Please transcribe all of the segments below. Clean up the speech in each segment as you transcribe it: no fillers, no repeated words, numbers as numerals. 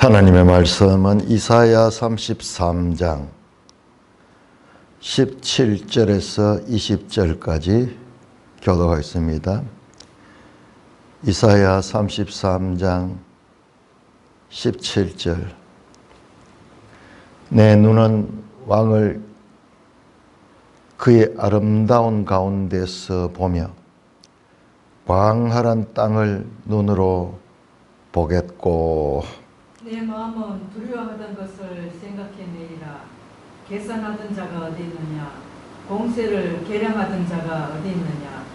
하나님의 말씀은 이사야 33장 17절에서 20절까지 교도가 있습니다. 이사야 33장 17절. 내 눈은 왕을 그의 아름다운 가운데서 보며 광활한 땅을 눈으로 보겠고, 내 마음은 두려워하던 것을 생각해내리라. 계산하던 자가 어디 있느냐? 공세를 계량하던 자가 어디 있느냐?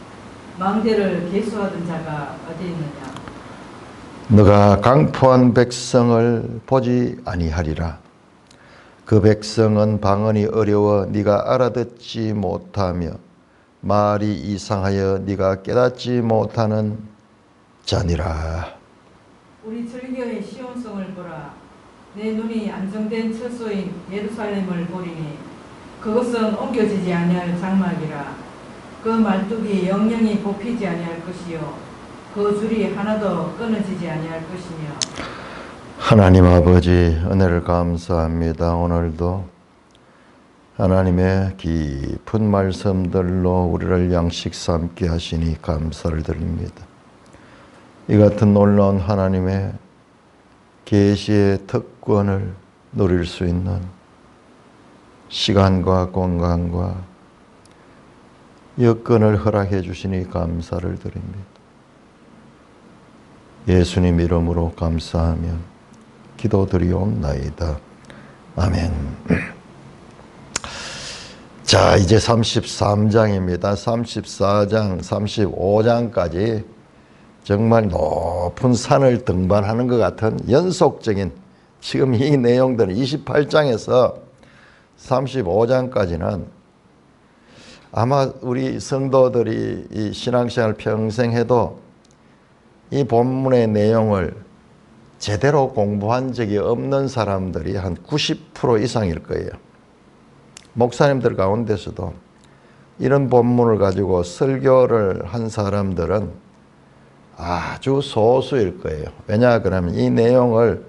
망대를 계수하던 자가 어디 있느냐? 너가 강포한 백성을 보지 아니하리라. 그 백성은 방언이 어려워 네가 알아듣지 못하며 말이 이상하여 네가 깨닫지 못하는 자니라. 우리 절교의 시온성을 보라. 내 눈이 안정된 처소인 예루살렘을 보리니 그것은 옮겨지지 아니할 장막이라. 그 말뚝이 영영이 뽑히지 아니할 것이요 그 줄이 하나도 끊어지지 아니할 것이며. 하나님 아버지, 은혜를 감사합니다. 오늘도 하나님의 깊은 말씀들로 우리를 양식 삼게 하시니 감사를 드립니다. 이 같은 놀라운 하나님의 계시의 특권을 누릴 수 있는 시간과 공간과 여건을 허락해 주시니 감사를 드립니다. 예수님 이름으로 감사하며 기도드리옵나이다. 아멘. 자, 이제 33장입니다. 34장, 35장까지 정말 높은 산을 등반하는 것 같은 연속적인, 지금 이 내용들은 28장에서 35장까지는 아마 우리 성도들이 이 신앙생활 평생 해도 이 본문의 내용을 제대로 공부한 적이 없는 사람들이 한 90% 이상일 거예요. 목사님들 가운데서도 이런 본문을 가지고 설교를 한 사람들은 아주 소수일 거예요. 왜냐 그러면 이 내용을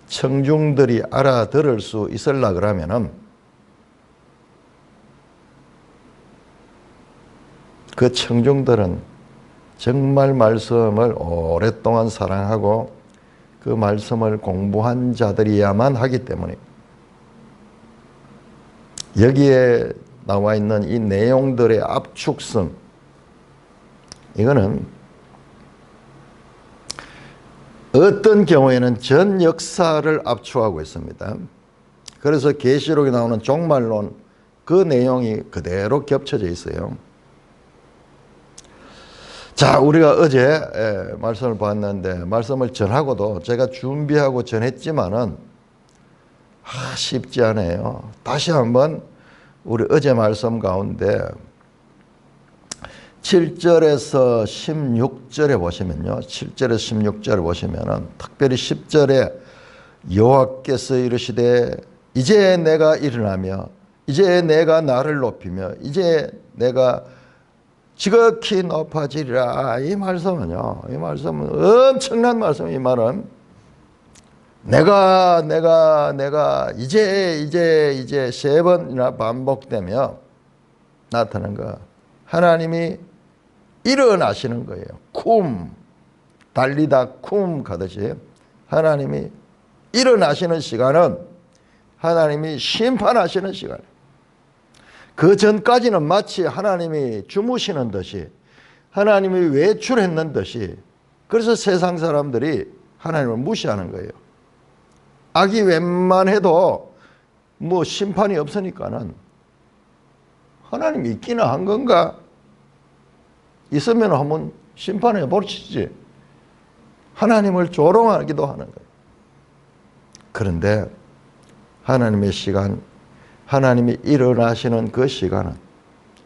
청중들이 알아들을 수 있으려 그러면은 그 청중들은 정말 말씀을 오랫동안 사랑하고 그 말씀을 공부한 자들이야만 하기 때문에 여기에 나와 있는 이 내용들의 압축성, 이거는 어떤 경우에는 전 역사를 압축하고 있습니다. 그래서 계시록에 나오는 종말론 그 내용이 그대로 겹쳐져 있어요. 자, 우리가 어제 말씀을 봤는데 말씀을 전하고도 제가 준비하고 전했지만은 쉽지 않아요. 다시 한번 우리 어제 말씀 가운데 7절에서 16절에 보시면요. 7절에서 16절에 보시면은 특별히 10절에 여호와께서 이르시되 이제 내가 일어나며 이제 내가 나를 높이며 이제 내가 지극히 높아지리라. 이 말씀은요. 이 말씀은 엄청난 말씀이에요. 이 말은 내가 이제 세 번이나 반복되며 나타난 거. 하나님이 일어나시는 거예요. 쿰, 달리다 쿰 가듯이 하나님이 일어나시는 시간은 하나님이 심판하시는 시간이에요. 그 전까지는 마치 하나님이 주무시는 듯이, 하나님이 외출했는 듯이, 그래서 세상 사람들이 하나님을 무시하는 거예요. 악이 웬만해도 뭐 심판이 없으니까는 하나님이 있기는 한 건가? 있으면 한번 심판해 보시지. 하나님을 조롱하기도 하는 거예요. 그런데 하나님의 시간, 하나님이 일어나시는 그 시간은,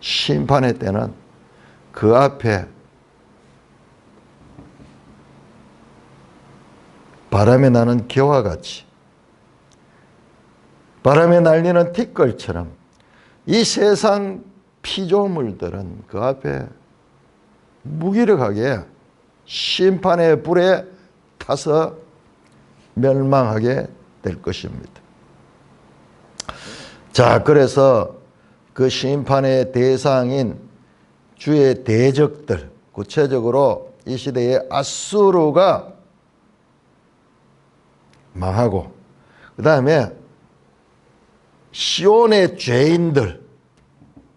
심판의 때는 그 앞에 바람에 나는 겨와 같이, 바람에 날리는 티끌처럼 이 세상 피조물들은 그 앞에 무기력하게 심판의 불에 타서 멸망하게 될 것입니다. 자, 그래서 그 심판의 대상인 주의 대적들, 구체적으로 이 시대의 아수르가 망하고, 그 다음에 시온의 죄인들,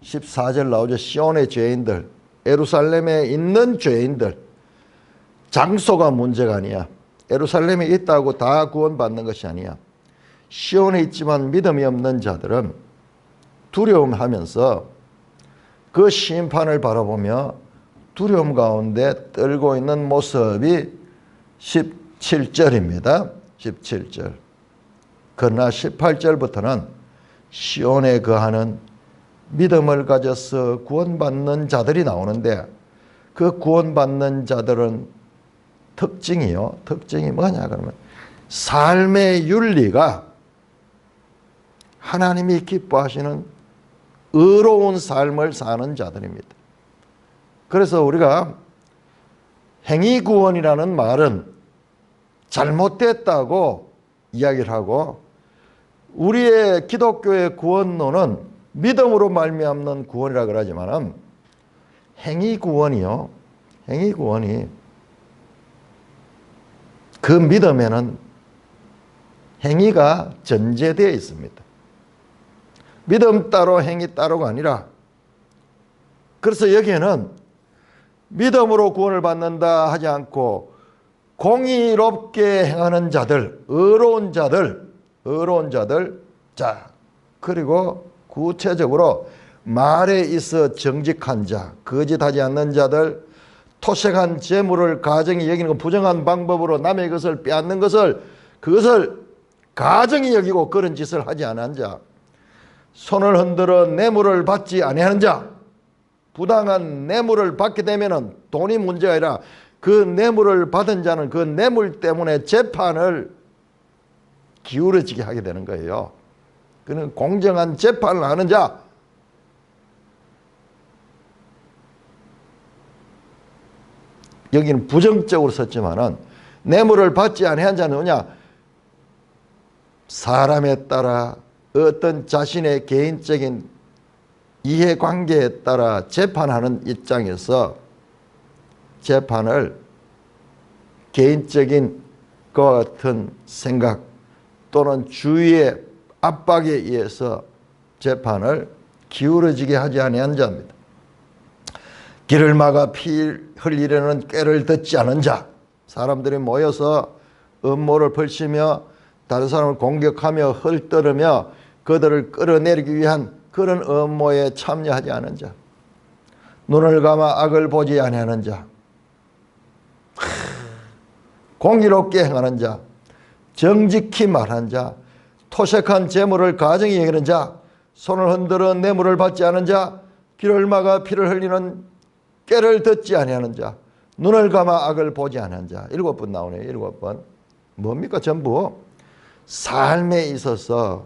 14절 나오죠. 시온의 죄인들, 예루살렘에 있는 죄인들. 장소가 문제가 아니야. 예루살렘에 있다고 다 구원받는 것이 아니야. 시온에 있지만 믿음이 없는 자들은 두려움하면서 그 심판을 바라보며 두려움 가운데 떨고 있는 모습이 17절입니다. 17절. 그러나 18절부터는 시온에 거하는 믿음을 가져서 구원받는 자들이 나오는데, 그 구원받는 자들은 특징이 뭐냐 그러면 삶의 윤리가 하나님이 기뻐하시는 의로운 삶을 사는 자들입니다. 그래서 우리가 행위구원이라는 말은 잘못됐다고 이야기를 하고, 우리의 기독교의 구원론은 믿음으로 말미암는 구원이라 그러지만은 행위구원이 그 믿음에는 행위가 전제되어 있습니다. 믿음 따로 행위 따로가 아니라, 그래서 여기에는 믿음으로 구원을 받는다 하지 않고 공의롭게 행하는 자들, 의로운 자들, 자, 그리고 구체적으로 말에 있어 정직한 자, 거짓하지 않는 자들, 토색한 재물을 가정이 여기는 것, 부정한 방법으로 남의 것을 빼앗는 것을, 그것을 가정이 여기고 그런 짓을 하지 않은 자, 손을 흔들어 뇌물을 받지 아니하는 자, 부당한 뇌물을 받게 되면은 돈이 문제가 아니라 그 뇌물을 받은 자는 그 뇌물 때문에 재판을 기울어지게 하게 되는 거예요. 그는 공정한 재판을 하는 자, 여기는 부정적으로 썼지만은 뇌물을 받지 아니한 자는 뭐냐? 사람에 따라 어떤 자신의 개인적인 이해관계에 따라 재판하는 입장에서 재판을 개인적인 것과 같은 생각 또는 주위의 압박에 의해서 재판을 기울어지게 하지 아니한 자입니다. 길을 막아 피 흘리려는 꾀를 듣지 않은 자, 사람들이 모여서 음모를 펼치며 다른 사람을 공격하며 헐뜯으며 그들을 끌어내리기 위한 그런 음모에 참여하지 않은 자, 눈을 감아 악을 보지 아니하는 자, 공의롭게 행하는 자, 정직히 말한 자, 토색한 재물을 가정히 여기는 자, 손을 흔들어 뇌물을 받지 않은 자, 길을 막아 피를 흘리는 꾀를 듣지 아니하는 자, 눈을 감아 악을 보지 않은 자. 7번 나오네요. 7번. 뭡니까? 전부 삶에 있어서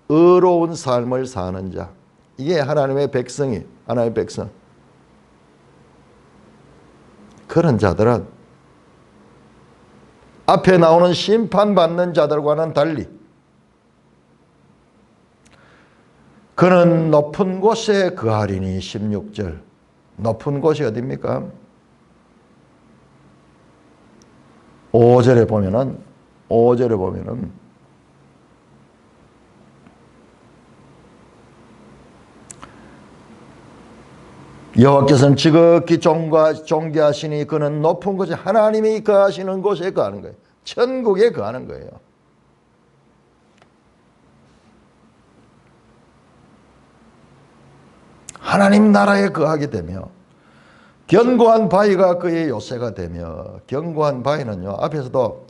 의로운 삶을 사는 자. 이게 하나님의 백성이, 하나님의 백성. 그런 자들은 앞에 나오는 심판받는 자들과는 달리 그는 높은 곳에 거하리니. 16절. 높은 곳이 어디입니까? 5절에 보면은 여호와께서는 지극히 존귀하시니 그는 높은 곳에, 하나님이 거하시는 곳에 거하는 거예요. 천국에 거하는 거예요. 하나님 나라에 거하게 되며 견고한 바위가 그의 요새가 되며, 견고한 바위는요, 앞에서도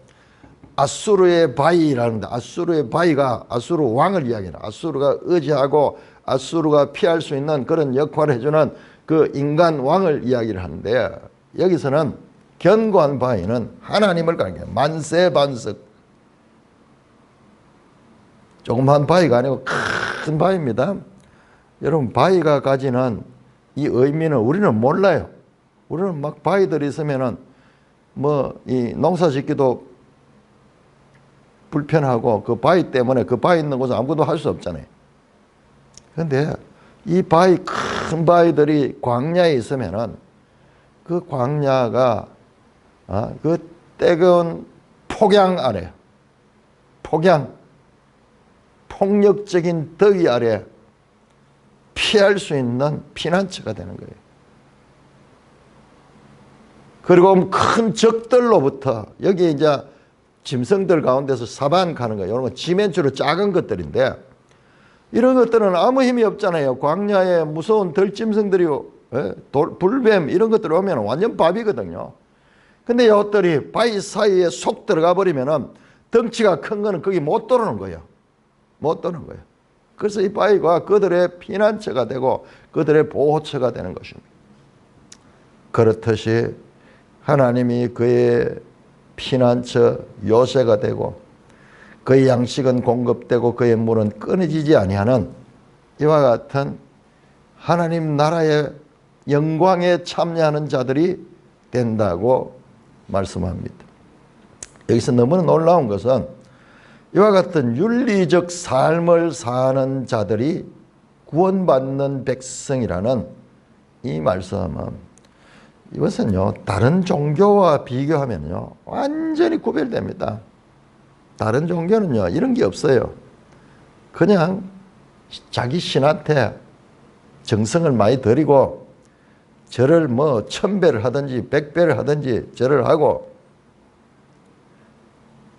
아수르의 바위라는데, 아수르의 바위가 아수르 왕을 이야기해요. 아수르가 의지하고 아수르가 피할 수 있는 그런 역할을 해주는 그 인간 왕을 이야기를 하는데, 여기서는 견고한 바위는 하나님을 가리켜요. 만세반석. 조그만 바위가 아니고 큰 바위입니다. 여러분, 바위가 가지는 이 의미는 우리는 몰라요. 우리는 막 바위들이 있으면은 뭐 이 농사 짓기도 불편하고 그 바위 때문에 그 바위 있는 곳은 아무것도 할 수 없잖아요. 그런데 이 바위, 큰 바위들이 광야에 있으면은 그 광야가 그 뜨거운 폭양 아래, 폭력적인 더위 아래 피할 수 있는 피난처가 되는 거예요. 그리고 큰 적들로부터, 여기 이제 짐승들 가운데서 사반 가는 거예요. 이런 건 지면추로 작은 것들인데, 이런 것들은 아무 힘이 없잖아요. 광야에 무서운 들짐승들이, 불뱀 이런 것들 오면 완전 밥이거든요. 근데 이것들이 바위 사이에 속 들어가 버리면은 덩치가 큰 거는 거기 못 들어오는 거예요. 못 들어오는 거예요. 그래서 이 바위가 그들의 피난처가 되고 그들의 보호처가 되는 것입니다. 그렇듯이 하나님이 그의 피난처 요새가 되고 그의 양식은 공급되고 그의 물은 끊어지지 아니하는 이와 같은 하나님 나라의 영광에 참여하는 자들이 된다고 말씀합니다. 여기서 너무나 놀라운 것은 이와 같은 윤리적 삶을 사는 자들이 구원받는 백성이라는 이 말씀은, 이것은요 다른 종교와 비교하면요 완전히 구별됩니다. 다른 종교는요 이런 게 없어요. 그냥 자기 신한테 정성을 많이 들이고 절을 뭐 1000배를 하든지 100배를 하든지 절을 하고,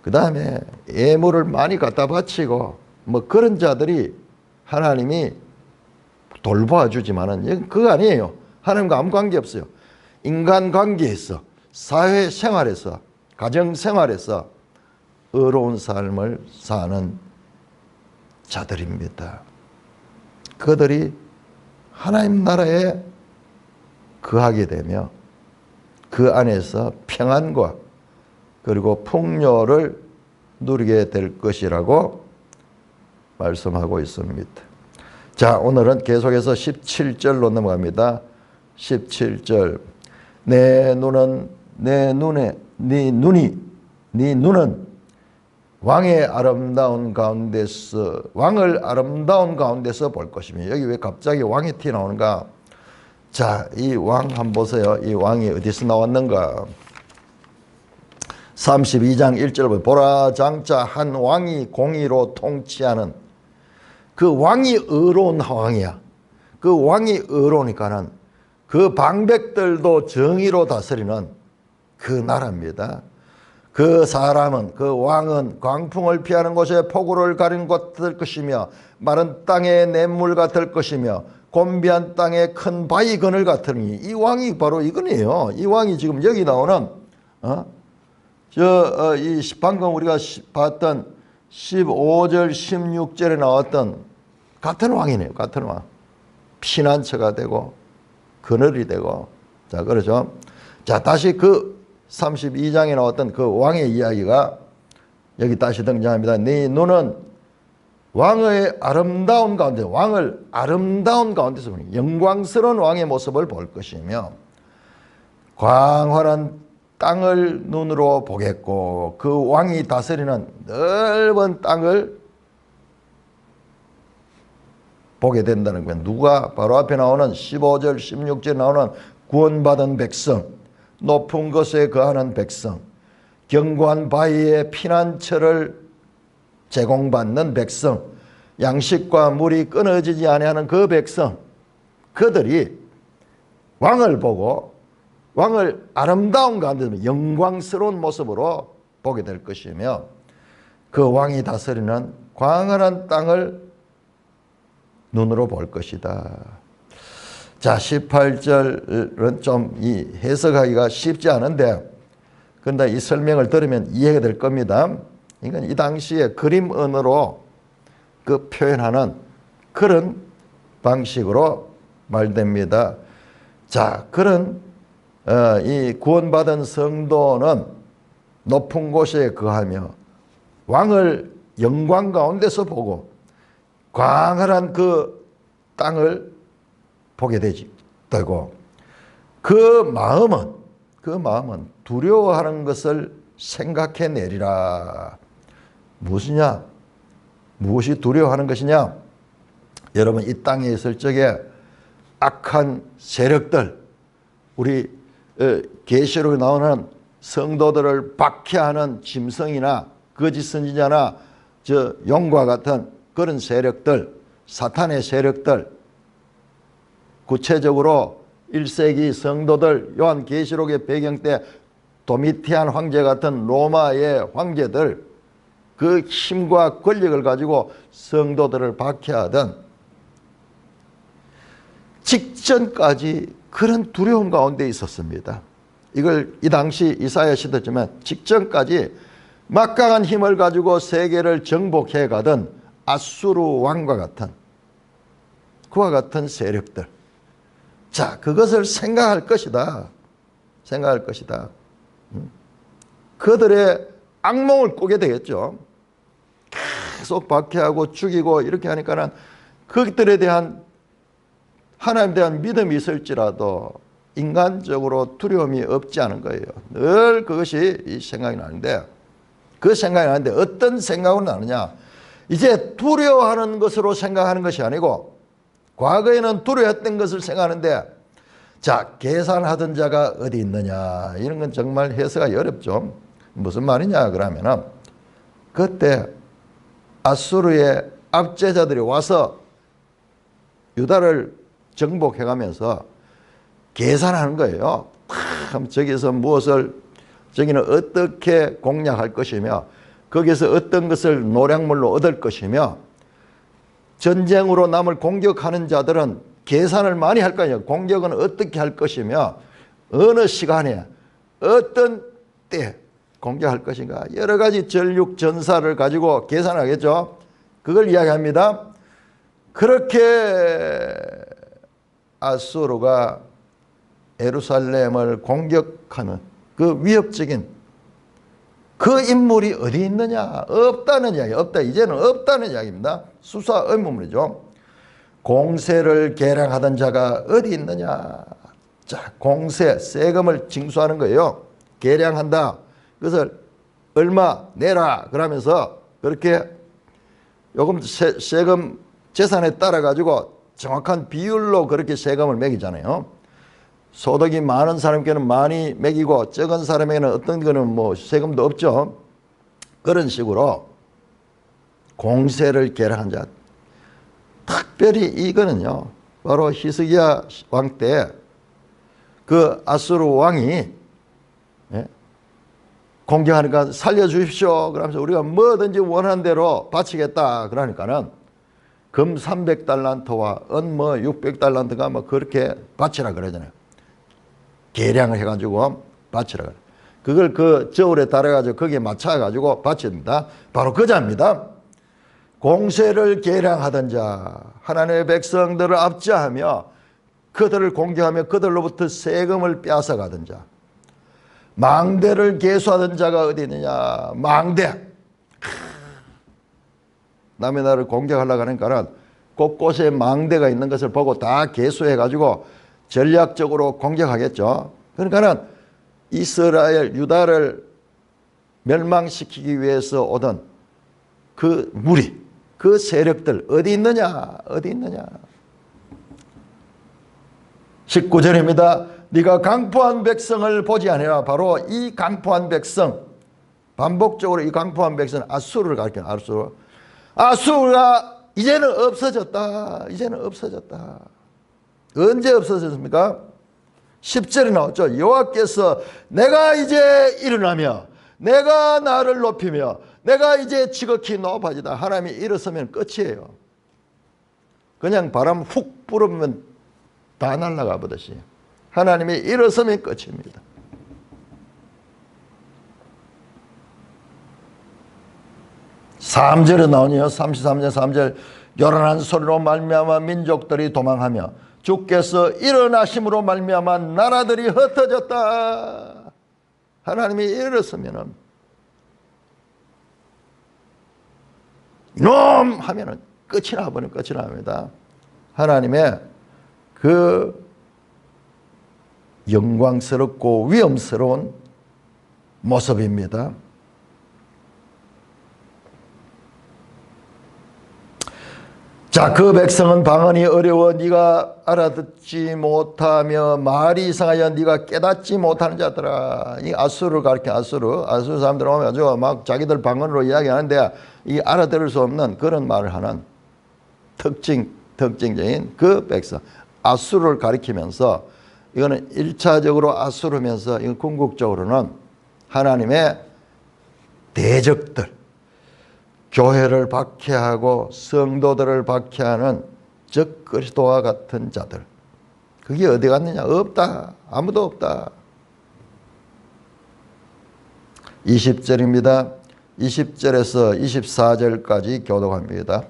그 다음에 예물을 많이 갖다 바치고 뭐 그런 자들이 하나님이 돌보아 주지만은 그거 아니에요. 하나님과 아무 관계 없어요. 인간관계에서, 사회생활에서, 가정생활에서 의로운 삶을 사는 자들입니다. 그들이 하나님 나라에 거하게 되며 그 안에서 평안과 그리고 풍요를 누리게 될 것이라고 말씀하고 있습니다. 자, 오늘은 계속해서 17절로 넘어갑니다. 17절. 네 눈은 왕의 아름다운 가운데서, 왕을 아름다운 가운데서 볼 것이며, 여기 왜 갑자기 왕의 티 나오는가? 자, 이 왕 한번 보세요. 이 왕이 어디서 나왔는가? 32장 1절 보라, 장차 한 왕이 공의로 통치하는, 그 왕이 의로운 왕이야. 그 왕이 의로우니까는 그 방백들도 정의로 다스리는 그 나라입니다. 그 사람은, 그 왕은 광풍을 피하는 곳에 폭우를 가린 곳 될 것이며 마른 땅에 냇물 같을 것이며 곤비한 땅에 큰 바위 그늘 같으니, 이 왕이 바로 이거네요. 이 왕이 지금 여기 나오는 방금 우리가 봤던 15절 16절에 나왔던 같은 왕이네요. 같은 왕. 피난처가 되고 그늘이 되고. 자, 그러죠. 자, 다시 그 32장에 나왔던 그 왕의 이야기가 여기 다시 등장합니다. 네 눈은 왕의 아름다운 가운데, 왕을 아름다운 가운데서 보니 영광스러운 왕의 모습을 볼 것이며 광활한 땅을 눈으로 보겠고, 그 왕이 다스리는 넓은 땅을 보게 된다는 거예요. 누가? 바로 앞에 나오는 15절 16절에 나오는 구원받은 백성, 높은 곳에 거하는 백성, 견고한 바위에 피난처를 제공받는 백성, 양식과 물이 끊어지지 아니하는 그 백성, 그들이 왕을 보고 왕을 아름다운 가운데 영광스러운 모습으로 보게 될 것이며, 그 왕이 다스리는 광활한 땅을 눈으로 볼 것이다. 자, 18절은 좀 이 해석하기가 쉽지 않은데, 그런데 이 설명을 들으면 이해가 될 겁니다. 이건 이 당시에 그림 언어로 그 표현하는 그런 방식으로 말됩니다. 자, 그런 이 구원받은 성도는 높은 곳에 거하며 왕을 영광 가운데서 보고 광활한 그 땅을 보게 되고, 그 마음은 두려워하는 것을 생각해내리라. 무엇이냐? 무엇이 두려워하는 것이냐? 여러분, 이 땅에 있을 적에 악한 세력들, 우리 계시록에 나오는 성도들을 박해하는 짐승이나 거짓 선지자나 저 용과 같은 그런 세력들, 사탄의 세력들, 구체적으로 1세기 성도들, 요한계시록의 배경 때 도미티안 황제 같은 로마의 황제들, 그 힘과 권력을 가지고 성도들을 박해하던 직전까지 그런 두려움 가운데 있었습니다. 이걸 이 당시 이사야 시대지만 직전까지 막강한 힘을 가지고 세계를 정복해 가던 아수르 왕과 같은 그와 같은 세력들. 자, 그것을 생각할 것이다. 생각할 것이다. 그들의 악몽을 꾸게 되겠죠. 계속 박해하고 죽이고 이렇게 하니까는 그들에 대한 하나님에 대한 믿음이 있을지라도 인간적으로 두려움이 없지 않은 거예요. 늘 그것이 이 생각이 나는데, 그 생각이 나는데 어떤 생각으로 나느냐? 이제 두려워하는 것으로 생각하는 것이 아니고 과거에는 두려워했던 것을 생각하는데, 자, 계산하던 자가 어디 있느냐? 이런 건 정말 해석하기 어렵죠. 무슨 말이냐 그러면은 그때 아수르의 압제자들이 와서 유다를 정복해 가면서 계산하는 거예요. 참 저기서 무엇을, 저기는 어떻게 공략할 것이며 거기서 어떤 것을 노략물로 얻을 것이며 전쟁으로 남을 공격하는 자들은 계산을 많이 할 거 아니에요. 공격은 어떻게 할 것이며 어느 시간에 어떤 때 공격할 것인가, 여러 가지 전륙 전사를 가지고 계산하겠죠. 그걸 이야기합니다. 그렇게 아수르가 예루살렘을 공격하는 그 위협적인 그 인물이 어디 있느냐? 없다는 이야기. 없다. 이제는 없다는 이야기입니다. 수사 의문문이죠. 공세를 계량하던 자가 어디 있느냐? 자, 공세, 세금을 징수하는 거예요. 계량한다. 그것을 얼마 내라 그러면서 그렇게 요금 세금 재산에 따라 가지고 정확한 비율로 그렇게 세금을 매기잖아요. 소득이 많은 사람께는 많이 매기고 적은 사람에게는 어떤 거는 뭐 세금도 없죠. 그런 식으로 공세를 계량한 자. 특별히 이거는요, 바로 히스기야 왕 때 그 아수르 왕이 공격하니까 살려주십시오 그러면서 우리가 뭐든지 원하는 대로 바치겠다 그러니까는 금 300달란트와 은 뭐 600달란트가 뭐 그렇게 바치라 그러잖아요. 계량을 해가지고 바치라 그래. 그걸 그 저울에 달아가지고 거기에 맞춰가지고 바칩니다. 바로 그 자입니다. 공세를 계량하던 자, 하나님의 백성들을 압제하며 그들을 공격하며 그들로부터 세금을 빼앗아가던 자, 망대를 계수하던 자가 어디 있느냐? 망대. 남의 나라를 공격하려고 하니까는 곳곳에 망대가 있는 것을 보고 다 계수해가지고 전략적으로 공격하겠죠. 그러니까는 이스라엘, 유다를 멸망시키기 위해서 오던 그 무리, 그 세력들 어디 있느냐? 어디 있느냐? 19절입니다. 네가 강포한 백성을 보지 아니하라. 바로 이 강포한 백성, 반복적으로 이 강포한 백성은 아수르를 가리켜요. 아수르. 아수르가 이제는 없어졌다. 이제는 없어졌다. 언제 없어졌습니까? 10절에 나왔죠. 여호와께서 내가 이제 일어나며 내가 나를 높이며 내가 이제 지극히 높아지다. 하나님이 일어서면 끝이에요. 그냥 바람 훅 불으면 다 날아가 버듯이 하나님이 일어서면 끝입니다. (3절에) 나오니요. 33절 3절 요란한 소리로 말미암아 민족들이 도망하며 주께서 일어나심으로 말미암아 나라들이 흩어졌다. 하나님이 일어서면은 이놈 하면은 끝이 나버리면 끝이 납니다. 하나님의 그 영광스럽고 위험스러운 모습입니다. 자, 그 백성은 방언이 어려워 네가 알아듣지 못하며 말이 이상하여 네가 깨닫지 못하는 자들아. 이 아수르를 가리켜. 아수르 사람들 오면 아주 막 자기들 방언으로 이야기하는데 이 알아들을 수 없는 그런 말을 하는 특징적인 그 백성. 아수르를 가리키면서 이거는 1차적으로 아수르면서 이건 궁극적으로는 하나님의 대적들, 교회를 박해하고 성도들을 박해하는 적 그리스도와 같은 자들. 그게 어디 갔느냐? 없다. 아무도 없다. 20절입니다. 20절에서 24절까지 교독합니다.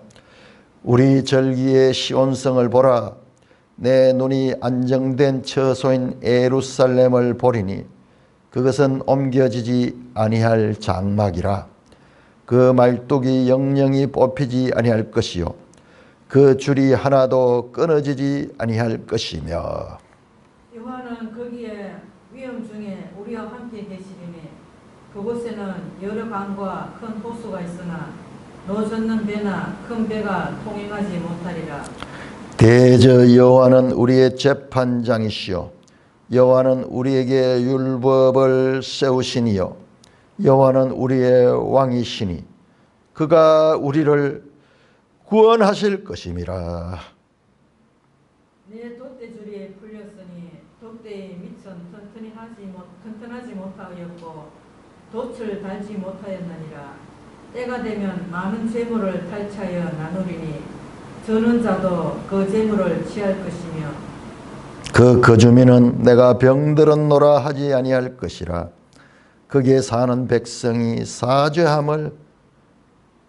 우리 절기의 시온성을 보라. 내 눈이 안정된 처소인 예루살렘을 보리니 그것은 옮겨지지 아니할 장막이라. 그 말뚝이 영영이 뽑히지 아니할 것이요 그 줄이 하나도 끊어지지 아니할 것이며. 여호와는 거기에 위험 중에 우리와 함께 계시리니 그곳에는 여러 강과 큰 호수가 있으나 노젓는 배나 큰 배가 통행하지 못하리라. 대저 여호와는 우리의 재판장이시요 여호와는 우리에게 율법을 세우시니요 여호와는 우리의 왕이시니 그가 우리를 구원하실 것임이라. 내 돛대줄이 풀렸으니 돛대의 밑은 튼튼하지 못하였고 돛을 달지 못하였느니라. 때가 되면 많은 재물을 탈취하여 나누리니 저는 자도 그 재물을 취할 것이며 그 거주민은 내가 병들었노라 하지 아니할 것이라. 거기에 사는 백성이 사죄함을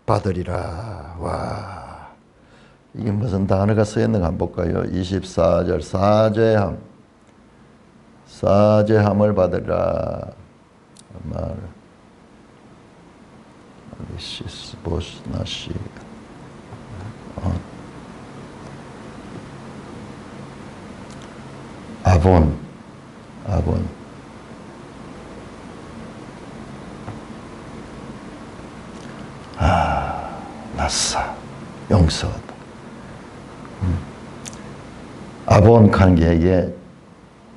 받으리라. 와, 이게 무슨 단어가 쓰였는가 한번 볼까요? 24절 사죄함을 받으리라. 말 보스나시 아본 나사 용서하다. 아본 게 이게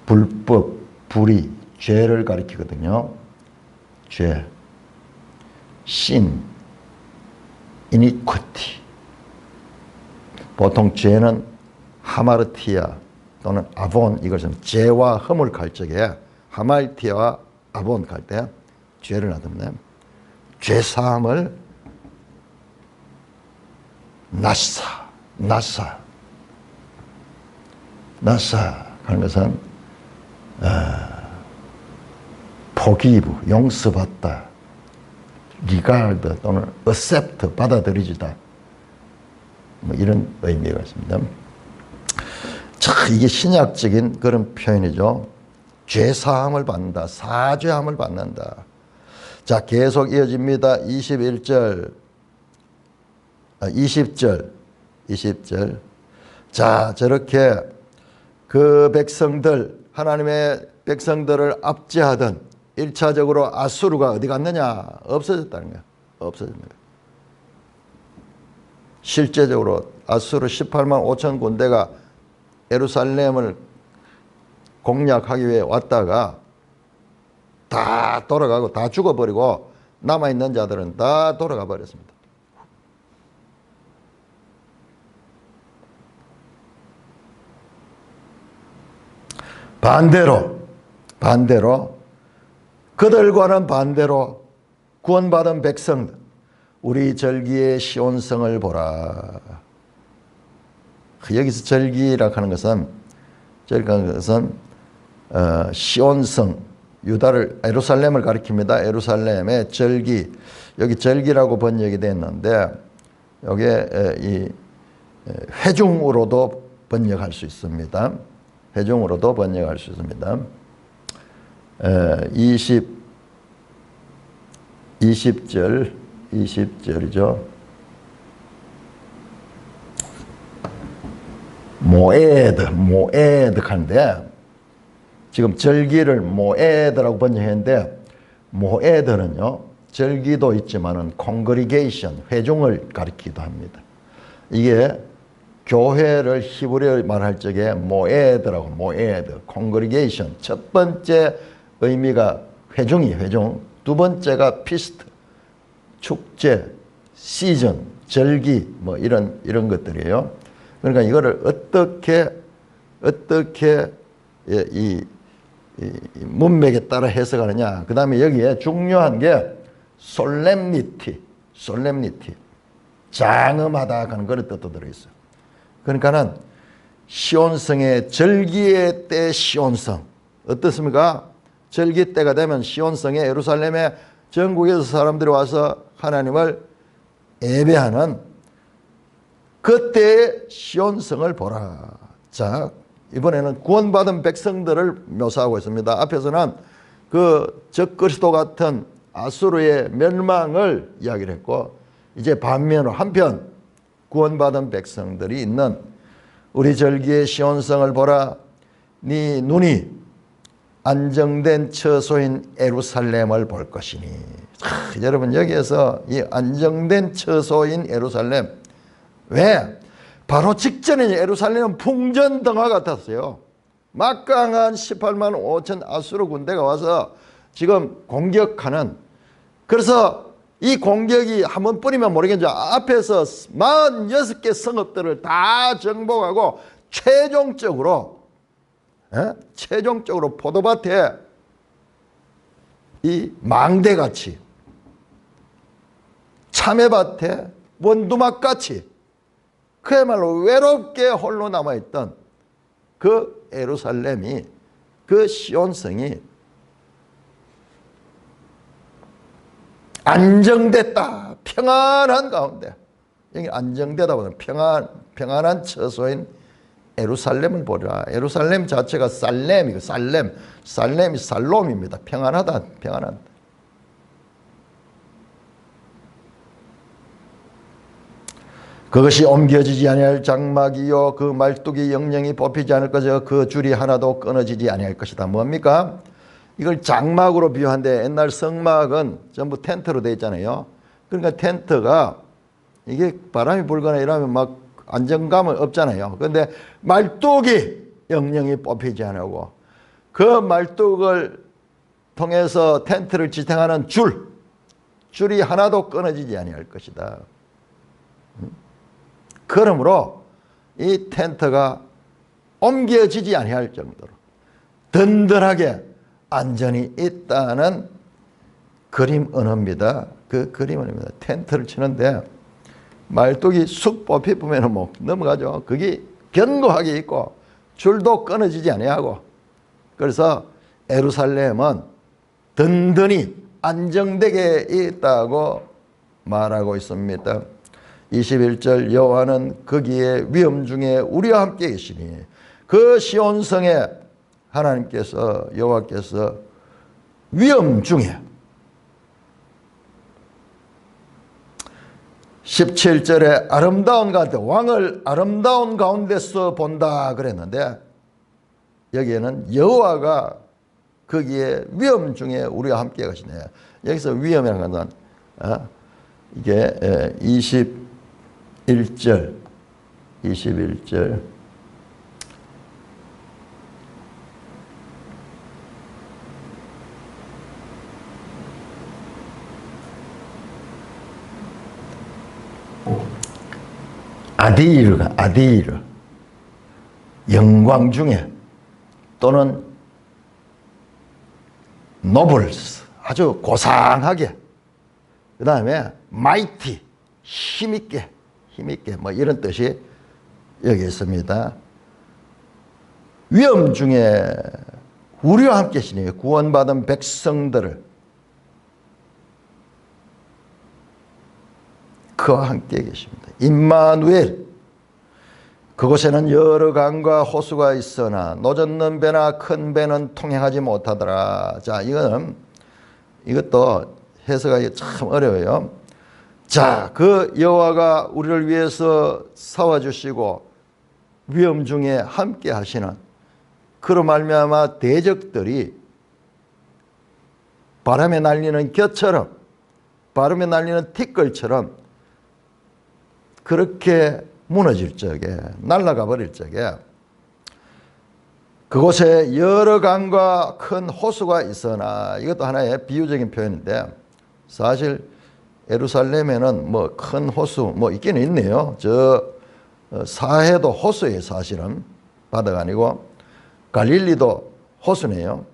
불법, 불의, 죄를 가리키거든요. 죄, sin, iniquity. 보통 죄는 하마르티아 또는 아본, 이것은 죄와 흠을 갈 적에 하마르티아와 아본 갈 때 죄를 나누는데 죄 사함을 나사 하는 것은 포기부, 용서받다, regard 또는 accept, 받아들이지다, 뭐 이런 의미가 있습니다. 참 이게 신약적인 그런 표현이죠. 죄 사함을 받는다, 사죄함을 받는다. 자, 계속 이어집니다. 20절. 자, 저렇게 그 백성들, 하나님의 백성들을 압제하던 1차적으로 아수르가 어디 갔느냐? 없어졌다는 거야. 없어졌는 거야. 실제적으로 아수르 18만 5천 군대가 예루살렘을 공략하기 위해 왔다가 다 돌아가고 다 죽어버리고 남아있는 자들은 다 돌아가 버렸습니다. 반대로 그들과는 반대로 구원받은 백성들, 우리 절기의 시온성을 보라. 여기서 절기라고 하는 것은 시온성, 유다를, 예루살렘을 가리킵니다. 예루살렘의 절기, 여기 절기라고 번역이 됐는데 여기에 이 회중으로도 번역할 수 있습니다. 회중으로도 번역할 수 있습니다. 20절이죠. 모에드 하는데 지금 절기를 모에드라고 번역했는데 모에드는요 절기도 있지만은 congregation, 회중을 가리키기도 합니다. 이게 교회를 히브리어 말할 적에 모에드라고, 모에드, congregation. 첫 번째 의미가 회중. 두 번째가 피스트, 축제, 시즌, 절기, 뭐 이런 것들이에요. 그러니까 이거를 어떻게 이 문맥에 따라 해석하느냐. 그 다음에 여기에 중요한 게 솔렘니티, 장엄하다 하는 그런 뜻도 들어있어요. 그러니까는 시온성의 절기의 때 시온성 어떻습니까? 절기 때가 되면 시온성에 예루살렘에 전국에서 사람들이 와서 하나님을 예배하는 그때의 시온성을 보라. 자, 이번에는 구원받은 백성들을 묘사하고 있습니다. 앞에서는 그 적그리스도 같은 아수르의 멸망을 이야기를 했고, 이제 반면으로 한편 구원받은 백성들이 있는 우리 절기의 시온성을 보라. 네 눈이 안정된 처소인 예루살렘을 볼 것이니. 여러분, 여기에서 이 안정된 처소인 예루살렘, 왜? 바로 직전에 예루살렘은 풍전등화 같았어요. 막강한 18만 5천 아수르 군대가 와서 지금 공격하는, 그래서 이 공격이 한번 뿌리면 모르겠죠. 앞에서 46개 성읍들을 다 정복하고 최종적으로 포도밭에 이 망대같이, 참외밭에 원두막같이 그야말로 외롭게 홀로 남아있던 그 예루살렘이, 그 시온성이 안정됐다. 평안한 가운데, 여기 안정되다 보면 평안한 처소인 예루살렘을 보라. 예루살렘 자체가 살렘이고, 살렘이 살롬입니다. 평안하다. 그것이 옮겨지지 아니할 장막이요 그 말뚝이 영영이 뽑히지 않을 것이요 그 줄이 하나도 끊어지지 아니할 것이다. 뭡니까? 이걸 장막으로 비유한데, 옛날 성막은 전부 텐트로 되어 있잖아요. 그러니까 텐트가 이게 바람이 불거나 이러면 막 안정감은 없잖아요. 그런데 말뚝이 영영이 뽑히지 않고, 그 말뚝을 통해서 텐트를 지탱하는 줄이 하나도 끊어지지 아니할 것이다. 그러므로 이 텐트가 옮겨지지 아니할 정도로 든든하게 안전이 있다는 그림 언어입니다. 그 그림 언어입니다. 텐트를 치는데 말뚝이 쑥 뽑히면 뭐 넘어가죠. 그게 견고하게 있고 줄도 끊어지지 아니하고, 그래서 예루살렘은 든든히 안정되게 있다고 말하고 있습니다. 21절 여호와는 거기에 위험 중에 우리와 함께 계시니, 그 시온성에 하나님께서, 여호와께서 위험 중에, 17절에 아름다운 가운데, 왕을 아름다운 가운데서 본다 그랬는데, 여기에는 여호와가 거기에 위험 중에 우리와 함께 계시네. 여기서 위험이라는 것은 이게 21절 아디르 영광 중에, 또는 노블스 아주 고상하게, 그 다음에 마이티 힘있게 뭐 이런 뜻이 여기 있습니다. 위험 중에 우리와 함께 계시니, 구원받은 백성들을 그와 함께 계십니다. 임마누엘, 그곳에는 여러 강과 호수가 있으나 노젓는 배나 큰 배는 통행하지 못하더라. 자, 이것도 해석하기 참 어려워요. 자, 그 여호와가 우리를 위해서 싸워주시고 위험 중에 함께 하시는, 그로 말미암아 대적들이 바람에 날리는 곁처럼, 바람에 날리는 티끌처럼 그렇게 무너질 적에, 날아가 버릴 적에 그곳에 여러 강과 큰 호수가 있으나, 이것도 하나의 비유적인 표현인데, 사실 예루살렘에는 뭐 큰 호수 뭐 있기는 있네요. 저 사해도 호수예요. 사실은 바다가 아니고 갈릴리도 호수네요.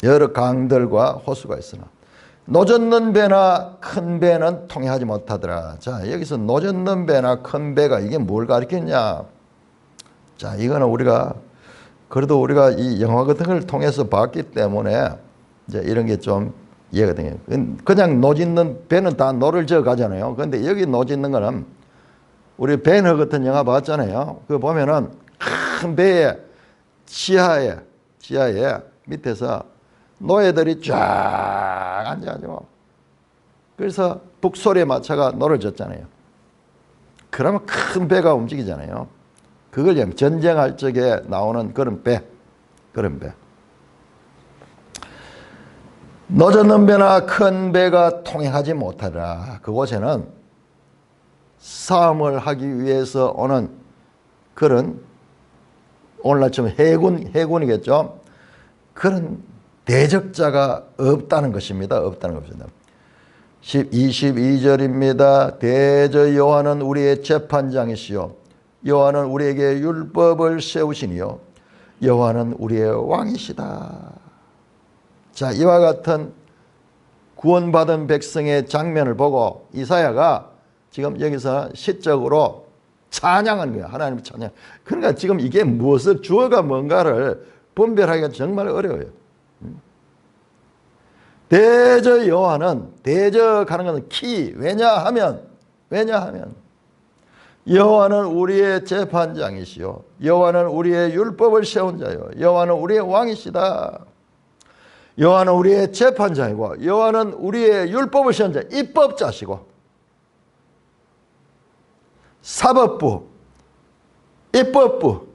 여러 강들과 호수가 있으나 노젓는 배나 큰 배는 통행하지 못하더라. 자, 여기서 노젓는 배나 큰 배가 이게 뭘 가리켰냐? 자, 이거는 우리가 그래도 우리가 이 영화 같은 걸 통해서 봤기 때문에 이제 이런 게 좀 이해가 돼요. 그냥 노짓는 배는 다 노를 저 가잖아요. 그런데 여기 노짓는 거는 우리 배너 같은 영화 봤잖아요. 그거 보면은 큰 배의 지하에 밑에서 노예들이 쫙 앉아가지고, 그래서 북소리에 맞춰가 노를 젓잖아요. 그러면 큰 배가 움직이잖아요. 그걸 전쟁할 적에 나오는 그런 배. 노젓는 배나 큰 배가 통행하지 못하라. 그곳에는 싸움을 하기 위해서 오는 그런, 오늘날 좀 해군이겠죠. 그런 대적자가 없다는 것입니다. 22절입니다. 대저 여호와는 우리의 재판장이시요 여호와는 우리에게 율법을 세우시니요 여호와는 우리의 왕이시다. 자, 이와 같은 구원받은 백성의 장면을 보고 이사야가 지금 여기서 시적으로 찬양하는 거예요. 하나님의 찬양. 그러니까 지금 이게 무엇을, 주어가 뭔가를 분별하기가 정말 어려워요. 대저 여호와는, 대적하는 것은 키, 왜냐하면 여호와는 우리의 재판장이시요 여호와는 우리의 율법을 세운 자요 여호와는 우리의 왕이시다. 여호와는 우리의 재판장이고 여호와는 우리의 율법을 세운 자, 입법자시고, 사법부, 입법부,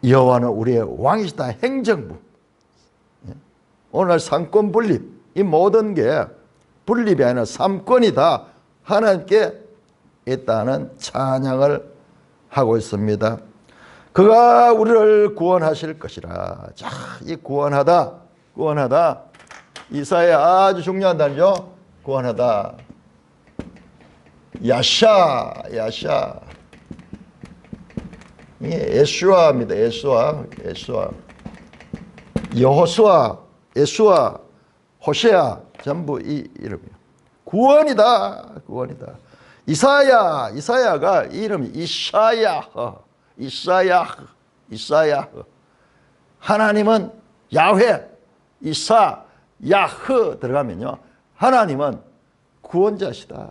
여호와는 우리의 왕이시다. 행정부. 오늘날 삼권 분립, 이 모든 게 분립이 아니라 삼권이 다 하나님께 있다는 찬양을 하고 있습니다. 그가 우리를 구원하실 것이라. 자, 이 구원하다. 이사야 아주 중요한 단어죠. 구원하다. 야샤. 이게 예수아입니다. 예수아. 여호수아, 예수아, 호세아 전부 이 이름이에요. 구원이다. 이사야가 이름이 이사야흐. 하나님은 야훼, 야흐 들어가면요, 하나님은 구원자시다.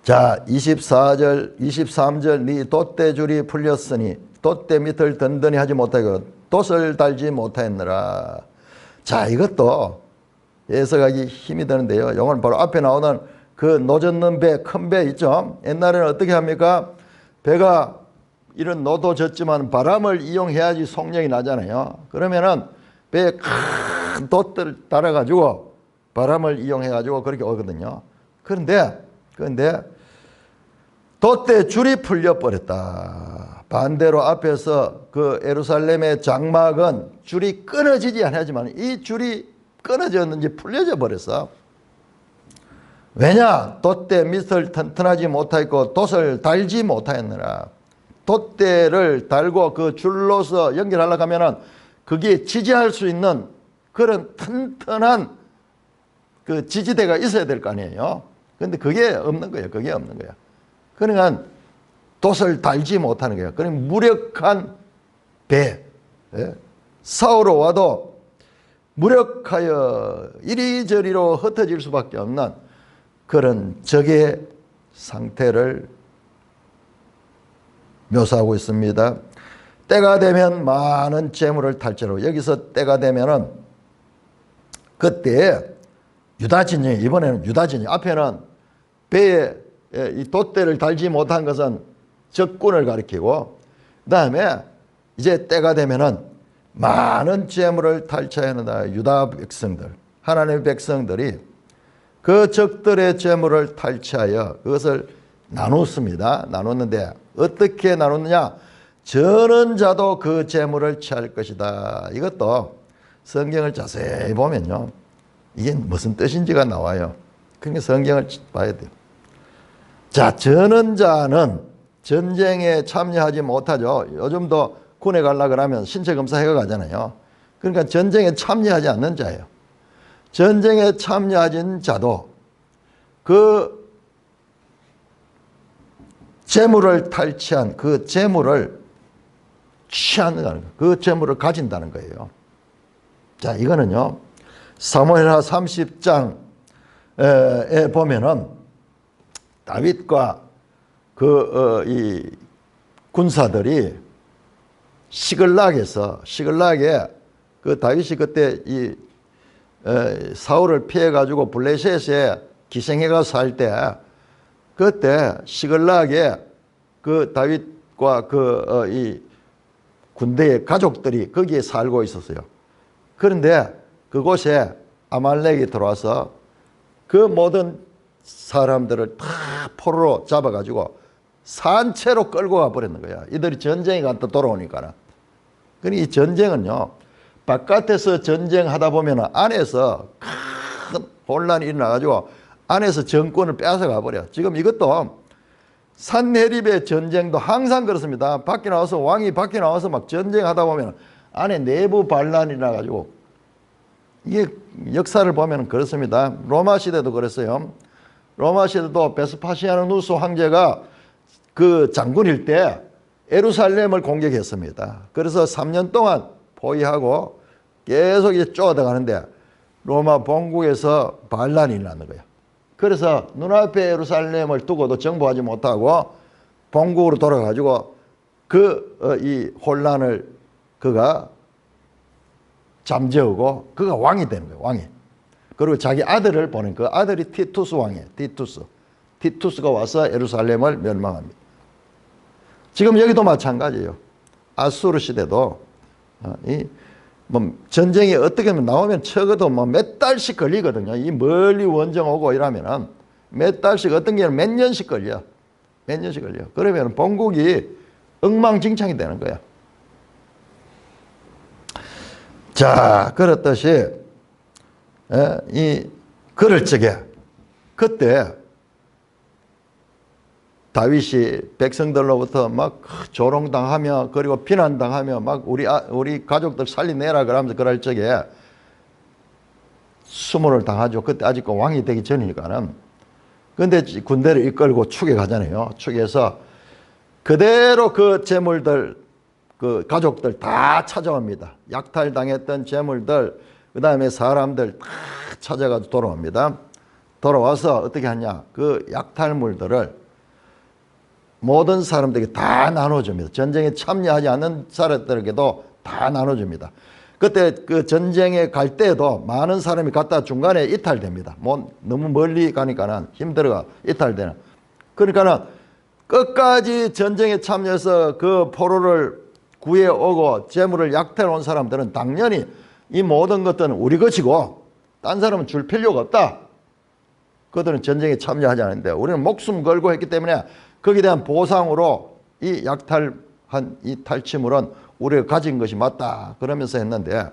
자, 24절, 23절, 네 돛대줄이 풀렸으니 돛대 밑을 든든히 하지 못하고 돛을 달지 못하였느라. 자, 이것도 해석하기 힘이 드는데요. 이건 바로 앞에 나오는 그 노젓는 배, 큰 배 있죠. 옛날에는 어떻게 합니까? 배가 이런 노도 졌지만 바람을 이용해야지 속력이 나잖아요. 그러면은 배에 큰 돛들을 달아가지고 바람을 이용해가지고 그렇게 오거든요. 그런데 돛대 줄이 풀려버렸다. 반대로 앞에서 그 예루살렘의 장막은 줄이 끊어지지 않았지만 이 줄이 끊어졌는지 풀려져 버렸어. 왜냐? 돛대 밑을 튼튼하지 못하였고 돛을 달지 못하였느라. 돛대를 달고 그 줄로서 연결하려고 하면은 그게 지지할 수 있는 그런 튼튼한 그 지지대가 있어야 될 거 아니에요. 그런데 그게 없는 거예요. 그러니까 돛을 달지 못하는 거예요. 그러니까 무력한 배, 싸우러 와도 무력하여 이리저리로 흩어질 수밖에 없는 그런 적의 상태를 묘사하고 있습니다. 때가 되면 많은 재물을 탈지로. 여기서 때가 되면은 그때 유다진영, 이번에는 유다진영. 앞에는 배에 이 돛대를 달지 못한 것은 적군을 가리키고, 그 다음에 이제 때가 되면은 많은 재물을 탈취하는다. 유다 백성들. 하나님의 백성들이 그 적들의 재물을 탈취하여 그것을 나눴습니다. 나눴는데 어떻게 나눴느냐? 저는 자도 그 재물을 취할 것이다. 이것도 성경을 자세히 보면요, 이게 무슨 뜻인지가 나와요. 그러니까 성경을 봐야 돼요. 자, 저는 자는 전쟁에 참여하지 못하죠. 요즘도 군에 가려고 그러면 신체 검사해가 가잖아요. 그러니까 전쟁에 참여하지 않는 자예요. 전쟁에 참여하진 자도 그 재물을 탈취한 그 재물을 취한다는 거예요. 그 재물을 가진다는 거예요. 자, 이거는요, 사무엘하 30장에 보면은 다윗과 이 군사들이 시글락에 그 다윗이 그때 이 사울을 피해 가지고 블레셋에 기생해가 살 때, 그때 시글락에 그 다윗과 이 군대의 가족들이 거기에 살고 있었어요. 그런데 그곳에 아말렉이 들어와서 그 모든 사람들을 다 포로로 잡아가지고 산채로 끌고 가버렸는 거야. 이들이 전쟁에 갔다 돌아오니까. 그러니까 이 전쟁은요, 바깥에서 전쟁하다 보면 안에서 큰 혼란이 일어나가지고 안에서 정권을 뺏어 가버려. 지금 이것도 산헤립의 전쟁도 항상 그렇습니다. 왕이 밖에 나와서 막 전쟁하다 보면 안에 내부 반란이 나가지고, 이게 역사를 보면 그렇습니다. 로마 시대도 그랬어요. 로마 시대도 베스파시아누스 황제가 그 장군일 때 예루살렘을 공격했습니다. 그래서 3년 동안 포위하고 계속 이제 쫓아가는데 로마 본국에서 반란이 일어나는 거예요. 그래서 눈앞에 예루살렘을 두고도 정복하지 못하고 본국으로 돌아가지고 이 혼란을 그가 잠재우고 그가 왕이 되는 거예요. 왕이. 그리고 자기 아들을 보낸 그 아들이 티투스 왕이에요. 티투스가 와서 예루살렘을 멸망합니다. 지금 여기도 마찬가지예요. 아수르 시대도 전쟁이 어떻게 하면 나오면 적어도 몇 달씩 걸리거든요. 이 멀리 원정 오고 이러면은 몇 달씩, 어떤 경우는 몇 년씩 걸려. 그러면 본국이 엉망진창이 되는 거야. 자, 그렇듯이 그럴 적에 그때 다윗이 백성들로부터 막 조롱당하며 그리고 비난당하며 막 우리 가족들 살리내라 그러면서 그럴 적에 수모를 당하죠. 그때 아직 왕이 되기 전이니까는. 근데 군대를 이끌고 축에 가잖아요. 축에서 그대로 그 재물들, 그 가족들 다 찾아옵니다. 약탈당했던 재물들, 그 다음에 사람들 다 찾아가지고 돌아옵니다. 돌아와서 어떻게 하냐, 그 약탈물들을 모든 사람들에게 다 나눠줍니다. 전쟁에 참여하지 않는 사람들에게도 다 나눠줍니다. 그때 그 전쟁에 갈 때에도 많은 사람이 갔다 중간에 이탈됩니다. 너무 멀리 가니까는 힘들어가 이탈되는. 그러니까는 끝까지 전쟁에 참여해서 그 포로를 구해오고 재물을 약탈해 온 사람들은 당연히 이 모든 것들은 우리 것이고 딴 사람은 줄 필요가 없다. 그들은 전쟁에 참여하지 않는데 우리는 목숨 걸고 했기 때문에 거기에 대한 보상으로 이 약탈한 이 탈취물은 우리가 가진 것이 맞다. 그러면서 했는데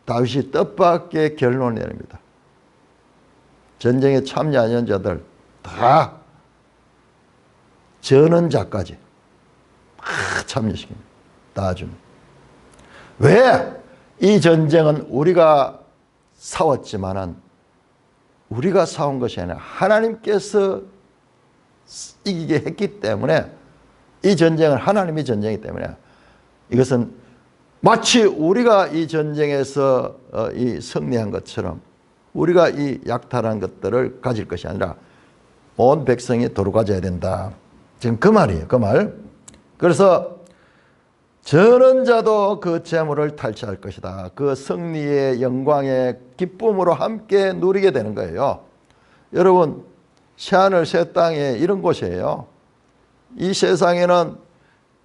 다윗이 뜻밖의 결론을 내립니다. 전쟁에 참여하는 자들 다 저는 자까지 다 참여시킵니다. 다 줍니다. 왜? 이 전쟁은 우리가 싸웠지만은 우리가 싸운 것이 아니라 하나님께서 이기게 했기 때문에, 이 전쟁은 하나님의 전쟁이기 때문에 이것은 마치 우리가 이 전쟁에서 이 승리한 것처럼 우리가 이 약탈한 것들을 가질 것이 아니라 온 백성이 도로 가져야 된다. 지금 그 말이에요. 그 말. 그래서 저는 자도 그 재물을 탈취할 것이다. 그 승리의 영광의 기쁨으로 함께 누리게 되는 거예요. 여러분, 새하늘 새 땅에 이런 곳이에요. 이 세상에는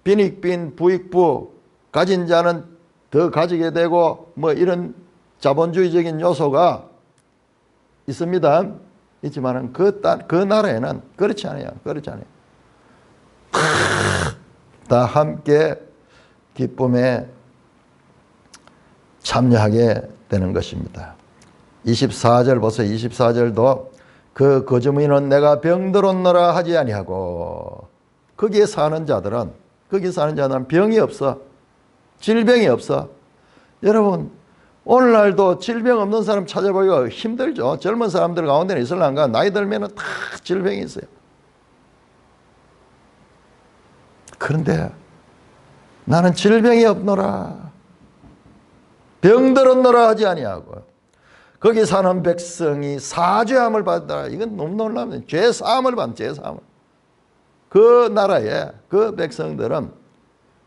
빈익빈 부익부, 가진 자는 더 가지게 되고 뭐 이런 자본주의적인 요소가 있습니다. 있지만은 그 나라에는 그렇지 않아요. 그렇지 않아요. 다 함께 기쁨에 참여하게 되는 것입니다. 24절 보세요. 24절도 그 거주민은 내가 병들었노라 하지 아니하고, 거기에 사는 자들은 병이 없어. 질병이 없어. 여러분, 오늘날도 질병 없는 사람 찾아보기가 힘들죠. 젊은 사람들 가운데는 있을란가? 나이 들면 다 질병이 있어요. 그런데 나는 질병이 없노라, 병들었노라 하지 아니하고, 거기 사는 백성이 사죄함을 받더라. 이건 너무 놀랍니다. 죄사함을 받는, 죄사함을. 그 나라에 그 백성들은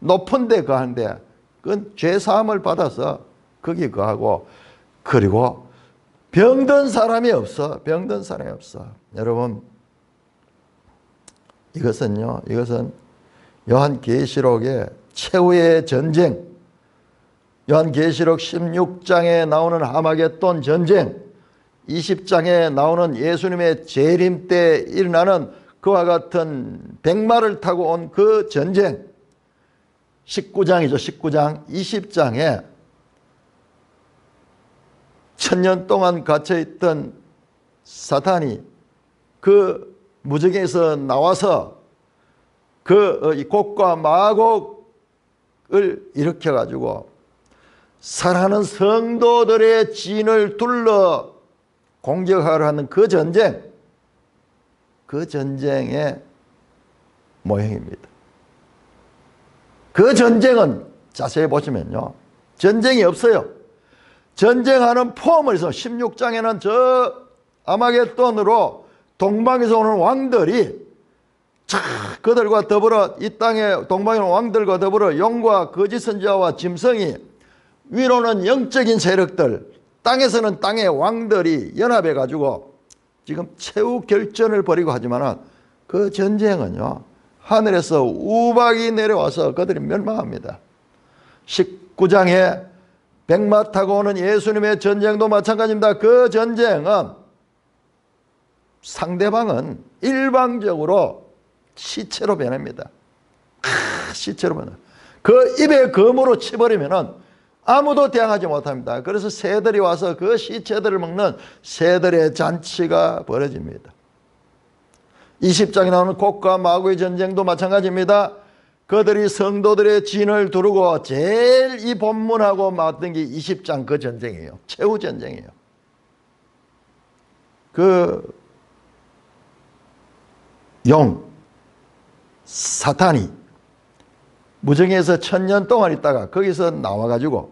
높은 데 거하는데 그건 죄사함을 받아서 거기 거하고, 그리고 병든 사람이 없어. 병든 사람이 없어. 여러분, 이것은 요한계시록의 최후의 전쟁, 요한계시록 16장에 나오는 하마겟돈 전쟁, 20장에 나오는 예수님의 재림 때 일어나는 그와 같은 백마를 타고 온 그 전쟁, 19장이죠. 19장. 20장에 천년 동안 갇혀있던 사탄이 그 무적에서 나와서 그 곡과 마곡을 일으켜가지고 사랑하는 성도들의 진을 둘러 공격하려 하는 그 전쟁, 그 전쟁의 모형입니다. 그 전쟁은 자세히 보시면요, 전쟁이 없어요. 전쟁하는 포함을 해서 16장에는 저 아마겟돈으로 동방에서 오는 왕들이 그들과 더불어 이 땅에 동방에 오는 왕들과 더불어 용과 거짓 선지자와 짐승이, 위로는 영적인 세력들, 땅에서는 땅의 왕들이 연합해 가지고 지금 최후 결전을 벌이고 하지만은 그 전쟁은요, 하늘에서 우박이 내려와서 그들이 멸망합니다. 19장에 백마 타고 오는 예수님의 전쟁도 마찬가지입니다. 그 전쟁은 상대방은 일방적으로 시체로 변합니다. 시체로 변해. 그 입에 검으로 치버리면은 아무도 대항하지 못합니다. 그래서 새들이 와서 그 시체들을 먹는 새들의 잔치가 벌어집니다. 20장에 나오는 곡과 마구의 전쟁도 마찬가지입니다. 그들이 성도들의 진을 두르고 제일 이 본문하고 맞던 게 20장 그 전쟁이에요. 최후 전쟁이에요. 그 용, 사탄이 무정에서 1000년 동안 있다가 거기서 나와가지고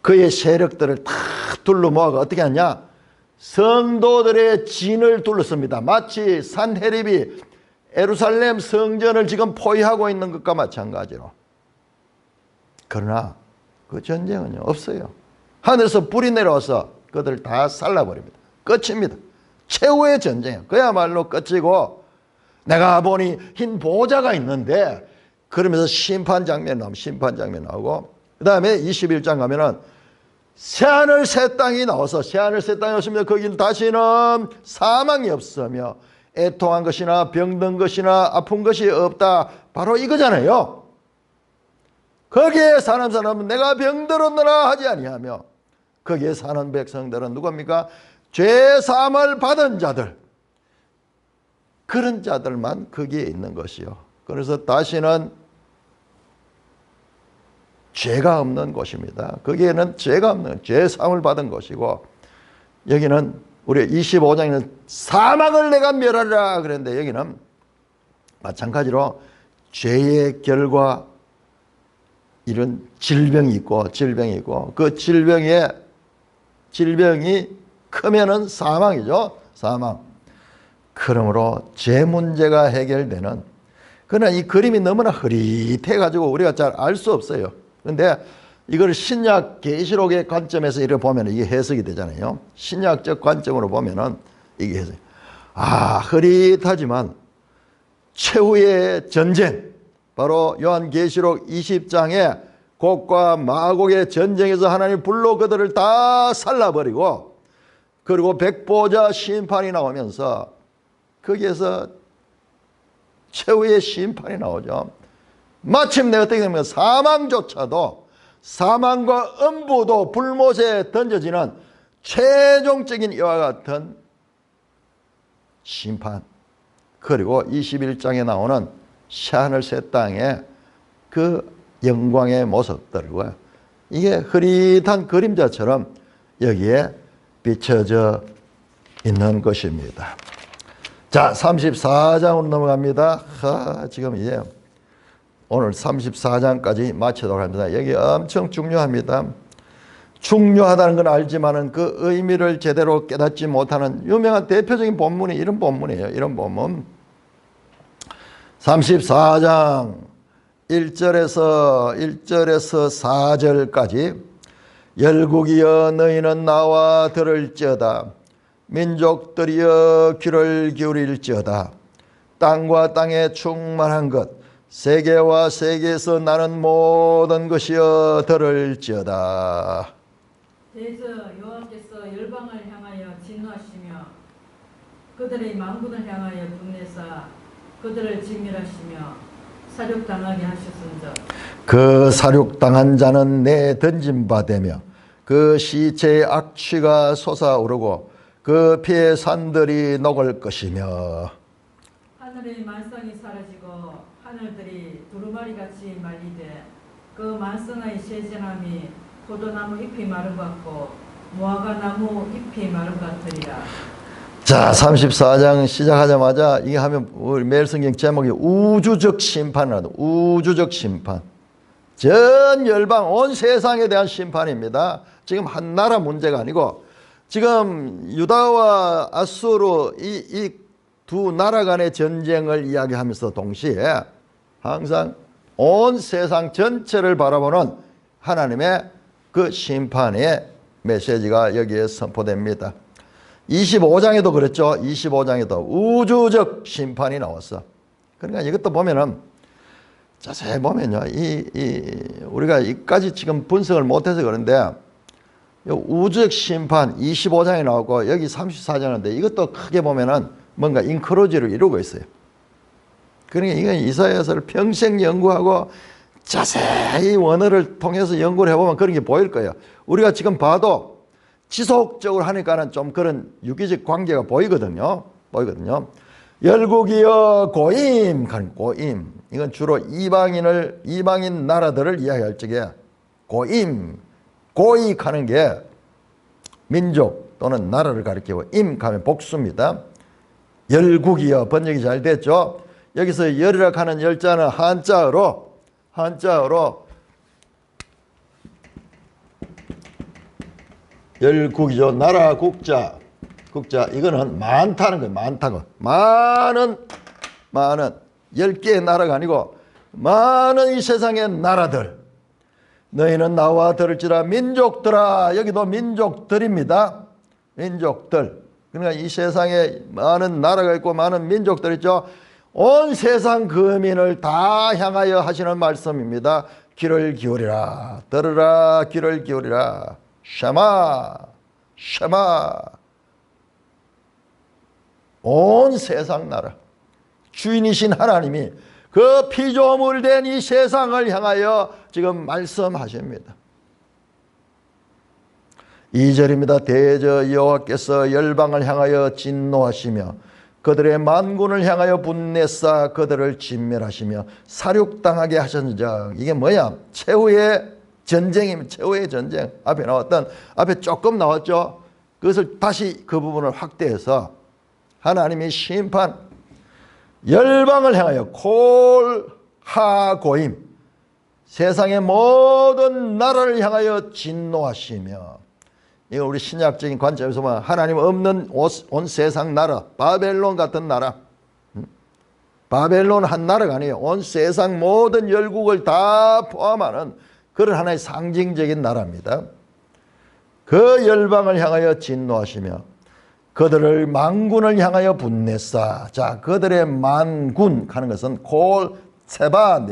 그의 세력들을 다 둘러 모아가 어떻게 하냐? 성도들의 진을 둘렀습니다. 마치 산헤립이 예루살렘 성전을 지금 포위하고 있는 것과 마찬가지로. 그러나 그 전쟁은요, 없어요. 하늘에서 불이 내려와서 그들을 다 살라버립니다. 끝입니다. 최후의 전쟁이에요. 그야말로 끝이고, 내가 보니 흰 보좌가 있는데, 그러면서 심판 장면 나오고, 그 다음에 21장 가면은 새하늘 새 땅이 나와서, 새하늘 새 땅이 없으면 거기는 다시는 사망이 없으며 애통한 것이나 병든 것이나 아픈 것이 없다. 바로 이거잖아요. 거기에 사는 사람은 내가 병들었노라 하지 아니하며, 거기에 사는 백성들은 누굽니까? 죄 사함을 받은 자들, 그런 자들만 거기에 있는 것이요. 그래서 다시는 죄가 없는 곳입니다. 거기에는 죄가 없는, 죄 사함을 받은 곳이고, 여기는 우리 25장에는 사망을 내가 멸하리라 그랬는데, 여기는 마찬가지로 죄의 결과, 이런 질병이 있고 그 질병이 크면은 사망이죠. 사망. 그러므로 죄 문제가 해결되는, 그러나 이 그림이 너무나 흐릿해 가지고 우리가 잘 알 수 없어요. 그런데 이걸 신약 계시록의 관점에서 이렇게 보면 이게 해석이 되잖아요. 신약적 관점으로 보면은 이게 해석이, 흐릿하지만 최후의 전쟁, 바로 요한계시록 20장에 곡과 마곡의 전쟁에서 하나님 불로 그들을 다 살라버리고, 그리고 백보자 심판이 나오면서 거기에서 최후의 심판이 나오죠. 마침내 어떻게 됩니까? 사망조차도, 사망과 음부도 불못에 던져지는 최종적인 이와 같은 심판, 그리고 21장에 나오는 새하늘 새 땅의 그 영광의 모습들과 이게 흐릿한 그림자처럼 여기에 비춰져 있는 것입니다. 자, 34장으로 넘어갑니다. 지금 이제 오늘 34장까지 마치도록 합니다. 여기 엄청 중요합니다. 중요하다는 건 알지만은 그 의미를 제대로 깨닫지 못하는 유명한 대표적인 본문이 이런 본문이에요. 이런 본문. 34장 1절에서 4절까지 열국이여 너희는 나와 들을지어다. 민족들이여 귀를 기울일지어다. 땅과 땅에 충만한 것, 세계와 세계에서 나는 모든 것이여 들을지어다. 대저 여호와께서 열방을 향하여 진노하시며 그들의 만군을 향하여 분내사 그들을 진멸하시며 사륙당하게 하셨은즉 그 사륙당한 자는 내 던진 바 되며 그 시체의 악취가 솟아오르고 그 피의 산들이 녹을 것이며 하늘의 만상이 사라지고 하늘들이 두루마리같이 말리되 그 만성의 세전함이 포도나무 잎이 마른 것 같고 무화과나무 잎이 마른 것 같으리라. 자, 34장 시작하자마자 이게 하면 우리 매일 성경 제목이 우주적 심판이라도 우주적 심판. 전 열방 온 세상에 대한 심판입니다. 지금 한 나라 문제가 아니고 지금 유다와 아수르 이 두 나라 간의 전쟁을 이야기하면서 동시에 항상 온 세상 전체를 바라보는 하나님의 그 심판의 메시지가 여기에 선포됩니다. 25장에도 그랬죠. 25장에도 우주적 심판이 나왔어. 그러니까 이것도 보면은 자세히 보면요. 우리가 이까지 지금 분석을 못해서 그런데 우주적 심판 25장에 나오고 여기 34장인데 이것도 크게 보면은 뭔가 인크로지를 이루고 있어요. 그러니까 이건 이사야서를 평생 연구하고 자세히 원어를 통해서 연구를 해보면 그런 게 보일 거예요. 우리가 지금 봐도 지속적으로 하니까는 좀 그런 유기적 관계가 보이거든요. 열국이여 고임, 고임. 이건 주로 이방인 나라들을 이야기할 적에 고임, 고익하는 게 민족 또는 나라를 가리키고 임 하면 복수입니다. 열국이여 번역이 잘 됐죠. 여기서 열이라 하는 열자는 한자어로 열국이죠. 나라 국자 이거는 많다는 거예요. 많다고. 많은 10개의 나라가 아니고 많은 이 세상의 나라들. 너희는 나와 들을지라 민족들아. 여기도 민족들입니다. 민족들. 그러니까 이 세상에 많은 나라가 있고 많은 민족들 있죠. 온 세상 거민을 다 향하여 하시는 말씀입니다. 귀를 기울이라. 들으라. 귀를 기울이라. 샤마. 온 세상 나라. 주인이신 하나님이 그 피조물된 이 세상을 향하여 지금 말씀하십니다. 2절입니다. 대저 여호와께서 열방을 향하여 진노하시며 그들의 만군을 향하여 분내사 그들을 진멸하시며 사륙당하게 하셨는즉. 이게 뭐야? 최후의 전쟁입니다. 최후의 전쟁. 앞에 조금 나왔죠. 그것을 다시 그 부분을 확대해서 하나님의 심판, 열방을 향하여 콜하고임, 세상의 모든 나라를 향하여 진노하시며. 이거 우리 신약적인 관점에서 보면 하나님 없는 온 세상 나라, 바벨론 같은 나라. 바벨론 한 나라가 아니에요. 온 세상 모든 열국을 다 포함하는 그런 하나의 상징적인 나라입니다. 그 열방을 향하여 진노하시며 그들을 만군을 향하여 분내사. 자, 그들의 만군 하는 것은 콜세바.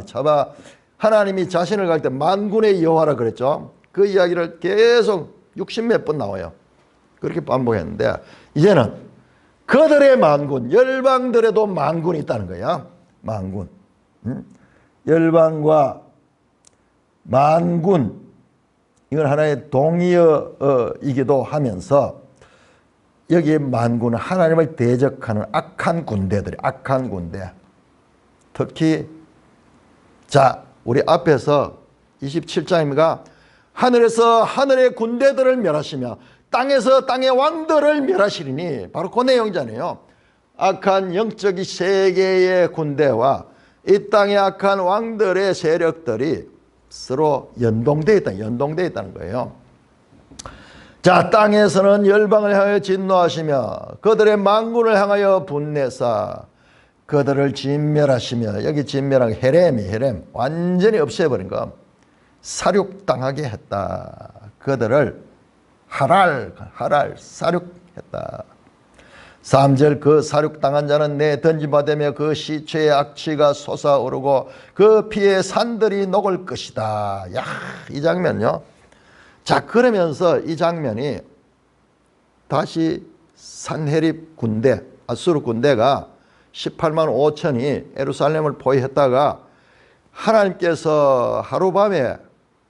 하나님이 자신을 갈 때 만군의 여호와라 그랬죠. 그 이야기를 계속 60몇 번 나와요. 그렇게 반복했는데 이제는 그들의 만군, 열방들에도 만군이 있다는 거야. 만군. 열방과 만군, 이건 하나의 동의어이기도 하면서 여기에 만군은 하나님을 대적하는 악한 군대들이, 악한 군대. 특히 자, 우리 앞에서 27장입니다. 하늘에서 하늘의 군대들을 멸하시며 땅에서 땅의 왕들을 멸하시리니, 바로 그 내용이잖아요. 악한 영적인 세계의 군대와 이 땅의 악한 왕들의 세력들이 서로 연동되어 있다는 거예요. 자, 땅에서는 열방을 향하여 진노하시며 그들의 만군을 향하여 분내사 그들을 진멸하시며, 여기 진멸한 헤렘, 완전히 없애버린 거, 사륙당하게 했다. 그들을 하랄 사륙했다. 3절, 그 사륙당한 자는 내 던짐받으며 그 시체의 악취가 솟아오르고 그 피의 산들이 녹을 것이다. 야, 이 장면요. 자, 그러면서 이 장면이 다시 산헤립 군대, 아수르 군대가 18만 5천이 예루살렘을 포위했다가 하나님께서 하루밤에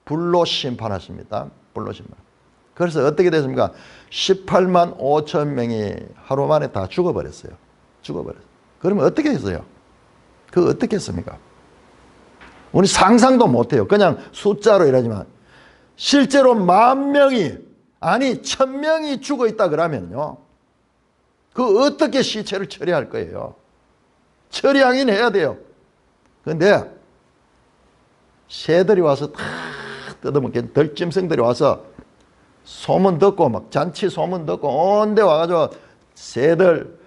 불로 심판하십니다. 불로 심판. 그래서 어떻게 됐습니까? 18만 5천 명이 하루 만에 다 죽어버렸어요. 그러면 어떻게 했어요? 그거 어떻게 했습니까? 우리 상상도 못해요. 그냥 숫자로 이러지만 실제로 10,000명이, 아니 1,000명이 죽어있다 그러면요, 그 어떻게 시체를 처리할 거예요? 처리하긴 해야 돼요. 그런데 새들이 와서 다 뜯어먹게, 들짐승들이 와서 소문 듣고, 막 잔치 소문 듣고 온 데 와가지고 새들,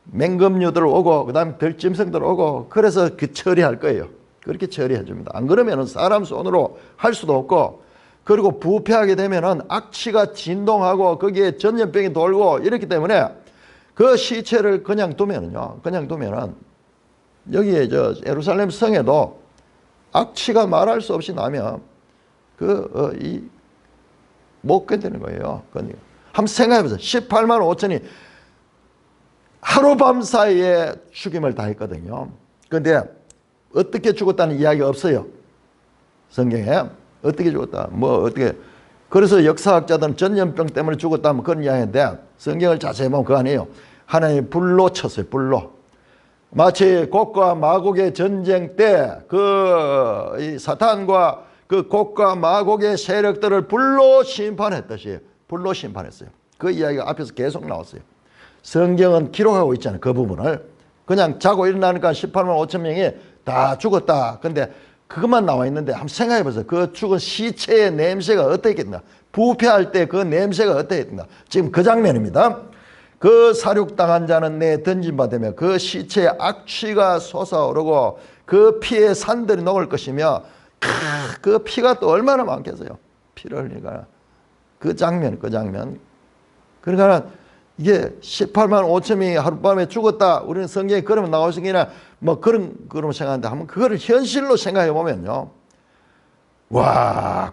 맹금류들 오고 그 다음에 들짐승들 오고, 그래서 그 처리할 거예요. 그렇게 처리해 줍니다. 안 그러면 사람 손으로 할 수도 없고, 그리고 부패하게 되면은 악취가 진동하고 거기에 전염병이 돌고 이렇기 때문에 그 시체를 그냥 두면은요, 여기에 저 예루살렘 성에도 악취가 말할 수 없이 나면 못 견디는 거예요. 한번 생각해 보세요. 18만 5천이 하루밤 사이에 죽임을 당했거든요. 그런데 어떻게 죽었다는 이야기가 없어요. 성경에. 어떻게 죽었다, 어떻게. 그래서 역사학자들은 전염병 때문에 죽었다면 그런 이야기인데, 성경을 자세히 보면 그거 아니에요. 하나님이 불로 쳤어요. 불로. 마치 곡과 마곡의 전쟁 때 이 사탄과 그 곡과 마곡의 세력들을 불로 심판했듯이 불로 심판했어요. 그 이야기가 앞에서 계속 나왔어요. 성경은 기록하고 있잖아요. 그 부분을. 그냥 자고 일어나니까 18만 5천 명이 다 죽었다. 근데 그것만 나와 있는데 한번 생각해 보세요. 그 죽은 시체의 냄새가 어떻겠나. 부패할 때 그 냄새가 어떻겠나. 지금 그 장면입니다. 그 사륙당한 자는 내 던짐받으며 그 시체의 악취가 솟아오르고 그 피의 산들이 녹을 것이며, 그 피가 또 얼마나 많겠어요. 피를 흘리니까. 그 장면. 그러니까 이게 18만 5천이 하룻밤에 죽었다. 우리는 성경에 그러면 나오시기나 그런 생각하는데, 한번 그거를 현실로 생각해 보면요. 와,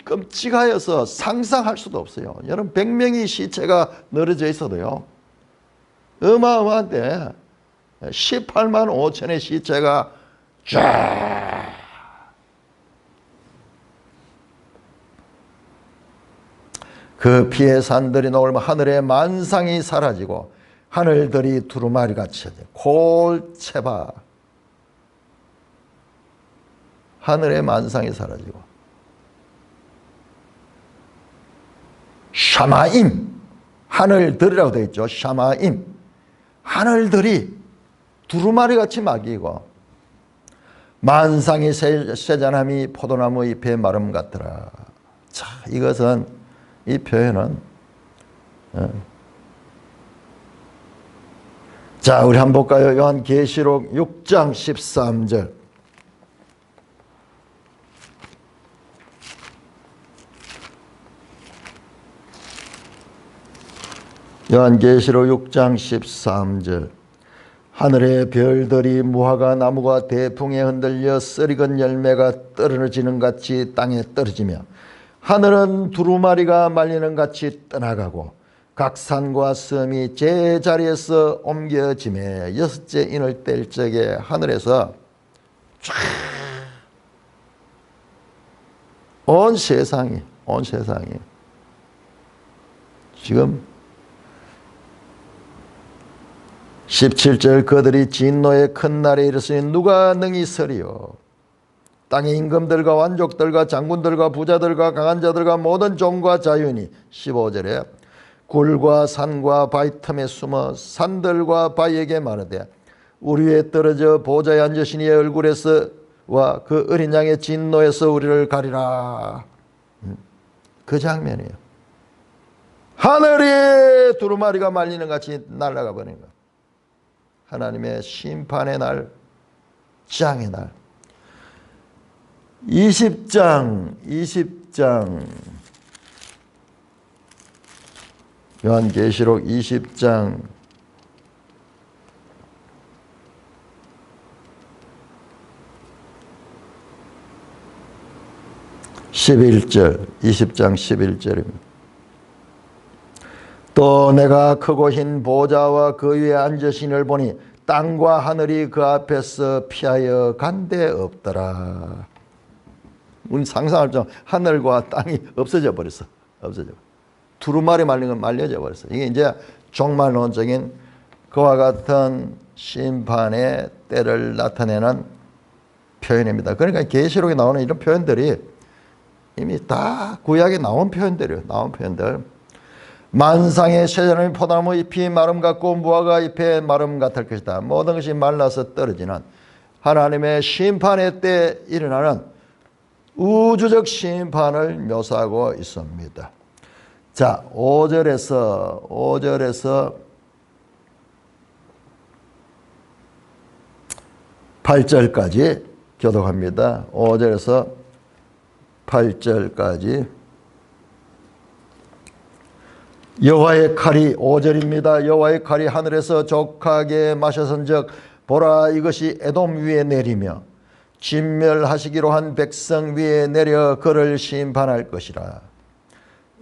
끔찍하여서 상상할 수도 없어요. 여러분, 100명의 시체가 늘어져 있어도요, 어마어마한데 18만 5천의 시체가 쫙. 그 피의 산들이 녹으면 하늘의 만상이 사라지고 하늘들이 두루마리같이 골채바. 하늘의 만상이 사라지고 샤마임, 하늘들이라고 되어 있죠. 샤마임, 하늘들이 두루마리같이 막이고 만상이 쇠잔함이 포도나무 잎의 마름 같더라. 자, 이것은, 이 표현은, 자, 우리 한번 볼까요? 요한계시록 6장 13절. 요한계시록 6장 13절. 하늘의 별들이 무화과 나무가 대풍에 흔들려 썰익은 열매가 떨어지는 같이 땅에 떨어지며 하늘은 두루마리가 말리는 같이 떠나가고 각 산과 섬이 제자리에서 옮겨짐에 여섯째 인을 뗄 적에 하늘에서 쫙 온 세상이 지금 17절 그들이 진노의 큰 날에 이르으니 누가 능히 서리요. 땅의 임금들과 왕족들과 장군들과 부자들과 강한 자들과 모든 종과 자유인이 15절에 굴과 산과 바위 틈에 숨어 산들과 바위에게 말하되 우리 위에 떨어져 보좌에 앉으신 이의 얼굴에서 와 그 어린 양의 진노에서 우리를 가리라. 그 장면이에요. 하늘이 두루마리가 말리는 같이 날아가 버리는 것. 하나님의 심판의 날, 짱의 날. 20장 요한계시록 20장 11절 20장 11절입니다. 또 내가 크고 흰 보좌와 그 위에 앉으신을 보니 땅과 하늘이 그 앞에서 피하여 간데 없더라. 우리 상상할 때 하늘과 땅이 없어져 버렸어. 두루마리 말린 건 말려져 버렸어. 이게 이제 종말론적인 그와 같은 심판의 때를 나타내는 표현입니다. 그러니까 계시록에 나오는 이런 표현들이 이미 다 구약에 나온 표현들이에요. 만상의 쇠자나무 포도나무 잎이 마름 같고 무화과 잎의 마름 같을 것이다. 모든 것이 말라서 떨어지는 하나님의 심판의 때 일어나는 우주적 심판을 묘사하고 있습니다. 자, 5절에서 8절까지 교독합니다. 5절에서 8절까지 여호와의 칼이 5절입니다. 여호와의 칼이 하늘에서 족하게 마셔선즉 보라 이것이 에돔 위에 내리며 진멸하시기로 한 백성 위에 내려 그를 심판할 것이라.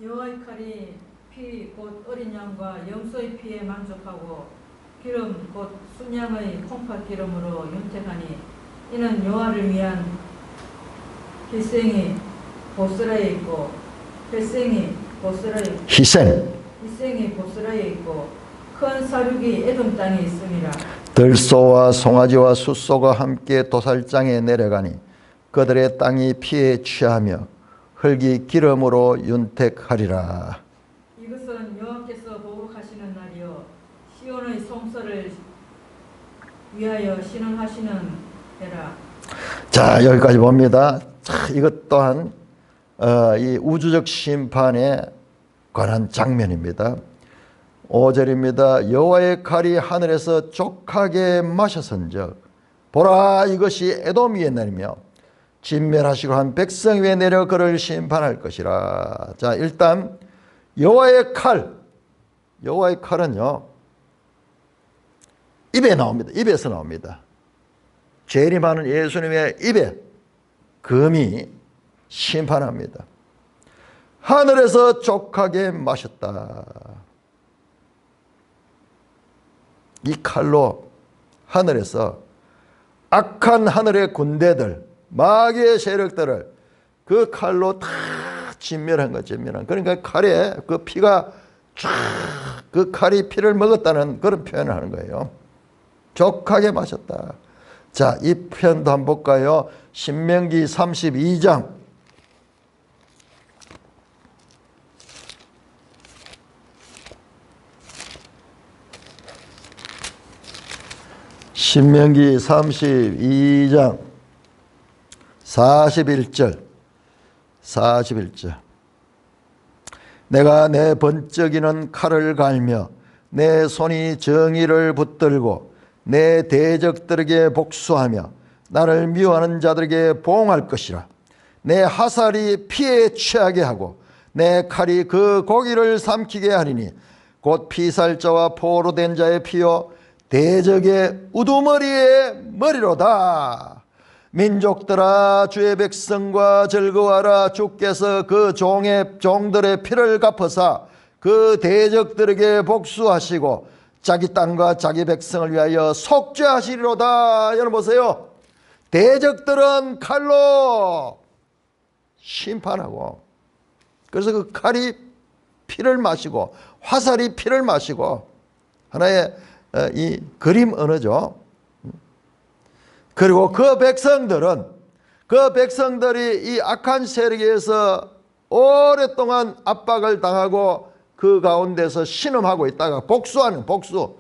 여호와의 칼이 피 곧 어린 양과 염소의 피에 만족하고 기름 곧 순양의 콩팥 기름으로 윤택하니 이는 여호와를 위한 희생이 보스라에 있고 희생이 보스라에 있고 큰 사륙이 에돔 땅에 있음이라. 들소와 송아지와 숫소가 함께 도살장에 내려가니 그들의 땅이 피에 취하며 흙이 기름으로 윤택하리라. 이것은 여호와께서 보복하시는 날이요 시온의 성소를 위하여 신음하시는 해라. 자, 여기까지 봅니다. 자, 이것 또한 이 우주적 심판에 관한 장면입니다. 5절입니다. 여호와의 칼이 하늘에서 족하게 마셔선즉 보라 이것이 에돔 위에 내리며 진멸하시고 한 백성 위에 내려 그를 심판할 것이라. 자, 일단 여호와의 칼은요 입에서 나옵니다. 재림하는 예수님의 입에 금이 심판합니다. 하늘에서 족하게 마셨다. 이 칼로 하늘에서 악한 하늘의 군대들, 마귀의 세력들을 그 칼로 다 진멸한 거죠. 그러니까 칼에 그 피가 쫙 그 칼이 피를 먹었다는 그런 표현을 하는 거예요. 족하게 마셨다. 자, 이 표현도 한번 볼까요? 신명기 32장. 신명기 32장 41절. 내가 내 번쩍이는 칼을 갈며 내 손이 정의를 붙들고 내 대적들에게 복수하며 나를 미워하는 자들에게 보응할 것이라. 내 화살이 피에 취하게 하고 내 칼이 그 고기를 삼키게 하리니 곧 피살자와 포로된 자의 피요 대적의 우두머리의 머리로다. 민족들아 주의 백성과 즐거워하라. 주께서 그 종들의 피를 갚으사 그 대적들에게 복수하시고 자기 땅과 자기 백성을 위하여 속죄하시리로다. 여러분 보세요. 대적들은 칼로 심판하고, 그래서 그 칼이 피를 마시고 화살이 피를 마시고, 하나의 이 그림 언어죠. 그리고 그 백성들이 이 악한 세력에서 오랫동안 압박을 당하고 그 가운데서 신음하고 있다가 복수하는 복수.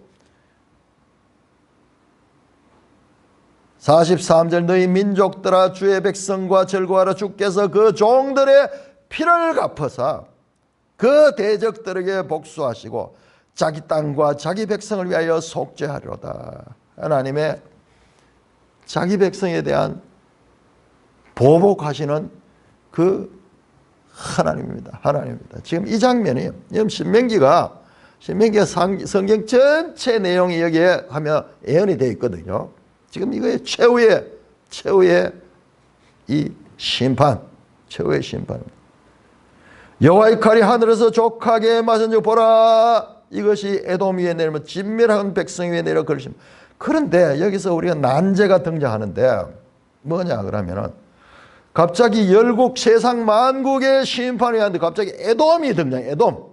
43절 너희 민족들아 주의 백성과 즐거워하라. 주께서 그 종들의 피를 갚으사 그 대적들에게 복수하시고 자기 땅과 자기 백성을 위하여 속죄하리로다. 하나님의 자기 백성에 대한 보복하시는 그 하나님입니다. 하나님입니다. 지금 이 장면이 신명기가 성경 전체 내용이 여기에 하며 예언이 되어 있거든요. 지금 이거의 최후의 이 심판, 최후의 심판입니다. 여호와의 칼이 하늘에서 족하게 맞은 줄 보라. 이것이 에돔 위에 내리면 진멸한 백성 위에 내려 그러십니다. 그런데 여기서 우리가 난제가 등장하는데 뭐냐 그러면은 갑자기 열국 세상 만국의 심판이 하는데 갑자기 에돔이 등장해. 에돔.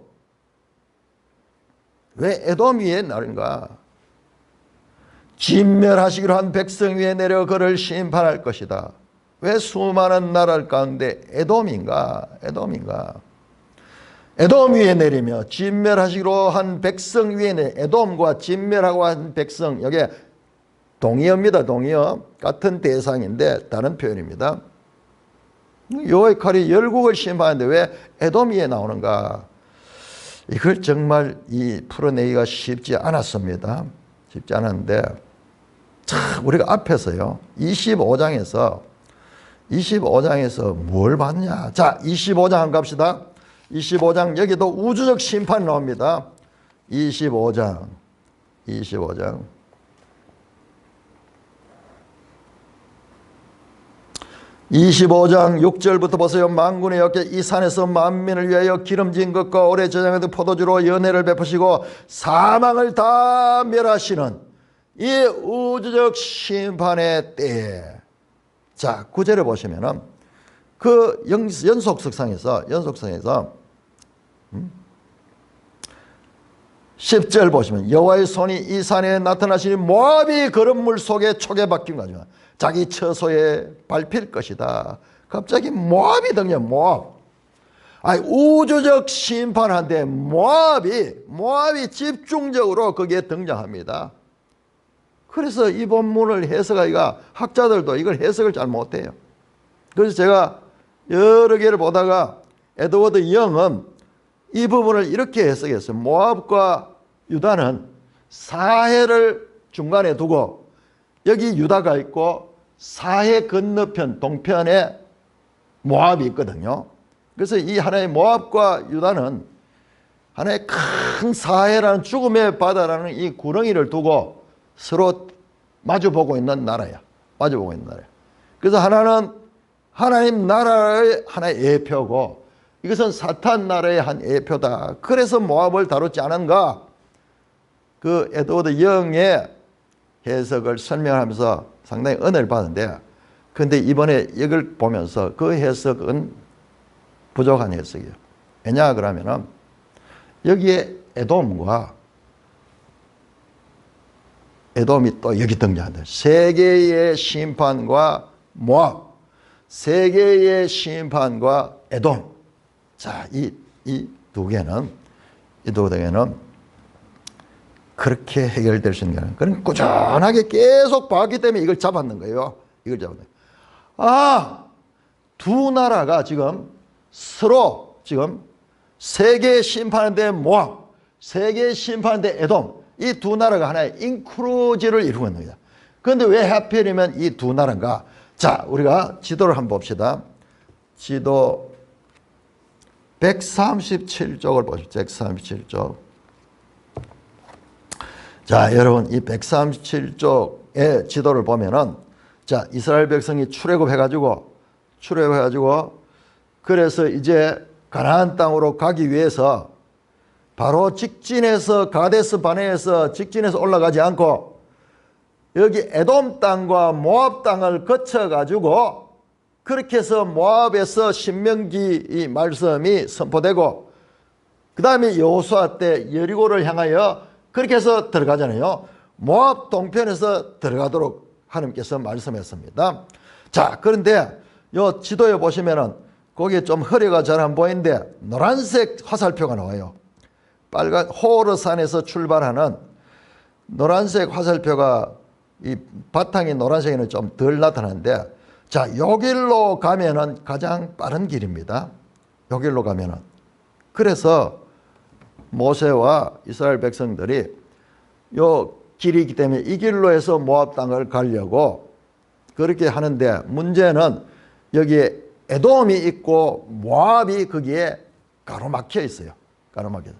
왜 에돔 위에 나른가? 진멸하시기로 한 백성 위에 내려 그를 심판할 것이다. 왜 수많은 나라 가운데 에돔인가? 에돔 위에 내리며 진멸하시기로 한 백성 위에 내려. 에돔과 진멸하고 한 백성, 여기 동의어입니다. 동의어. 같은 대상인데 다른 표현입니다. 여호와의 칼이 열국을 심판하는데 왜 에돔 위에 나오는가? 이걸 정말 풀어내기가 쉽지 않았습니다. 쉽지 않았는데 우리가 앞에서요 25장에서 뭘 봤냐? 자, 25장 한번 갑시다. 25장 여기도 우주적 심판이 나옵니다. 25장 6절부터 보세요. 만군의 여께 이 산에서 만민을 위하여 기름진 것과 오래 저장하던 포도주로 연회를 베푸시고 사망을 다 멸하시는 이 우주적 심판의 때에, 자 9절에 보시면은 그 연속성상에서 10절 보시면 여호와의 손이 이 산에 나타나시니 모압이 그런 속에 초게 박힌 거죠. 자기 처소에 밟힐 것이다. 갑자기 모압이 등장. 모압. 우주적 심판한데 모압이 집중적으로 거기에 등장합니다. 그래서 이 본문을 해석하기가 학자들도 이걸 해석을 잘 못해요. 그래서 제가 여러 개를 보다가 에드워드 영은 이 부분을 이렇게 해석했어요. 모압과 유다는 사해를 중간에 두고 여기 유다가 있고 사해 건너편 동편에 모압이 있거든요. 그래서 이 하나의 모압과 유다는 하나의 큰 사해라는 죽음의 바다라는 이 구렁이를 두고 서로 마주보고 있는 나라야. 그래서 하나는 하나님 나라의 하나의 예표고 이것은 사탄 나라의 한 예표다. 그래서 모압을 다루지 않은가? 그 에드워드 영의 해석을 설명하면서 상당히 은혜를 받았는데, 그런데 이번에 이걸 보면서 그 해석은 부족한 해석이에요. 왜냐 그러면은 여기에 에돔이 또 여기 등장한다. 세계의 심판과 모압, 세계의 심판과 에돔. 자, 이 두 개는 그렇게 해결될 수 있는 거예요. 그럼 꾸준하게 계속 봤기 때문에 이걸 잡았는 거예요. 두 나라가 지금 서로 세계 심판인데 모압, 세계 심판인데 에돔, 이 두 나라가 하나의 인크루즈를 이루고 있는 겁니다. 그런데 왜 하필이면 이 두 나라인가? 자, 우리가 지도를 한번 봅시다. 지도 137쪽을 보십시오. 137쪽. 자, 여러분 이 137쪽의 지도를 보면은 자, 이스라엘 백성이 출애굽해가지고 그래서 이제 가나안 땅으로 가기 위해서 바로 직진해서 가데스 바네에서 직진해서 올라가지 않고 여기 에돔 땅과 모압 땅을 거쳐가지고 그렇게 해서 모압에서 신명기 이 말씀이 선포되고 그 다음에 여호수아 때 여리고를 향하여 그렇게 해서 들어가잖아요. 모압 동편에서 들어가도록 하나님께서 말씀했습니다. 자, 그런데 요 지도에 보시면은 거기에 좀 허리가 잘 안 보이는데 노란색 화살표가 나와요. 빨간 호르산에서 출발하는 노란색 화살표가 이 바탕이 노란색에는 좀 덜 나타나는데 자, 요 길로 가면은 가장 빠른 길입니다. 요 길로 가면은. 그래서 모세와 이스라엘 백성들이 요 길이기 때문에 이 길로 해서 모압 땅을 가려고 그렇게 하는데 문제는 여기에 에돔이 있고 모압이 거기에 가로막혀 있어요. 가로막혀.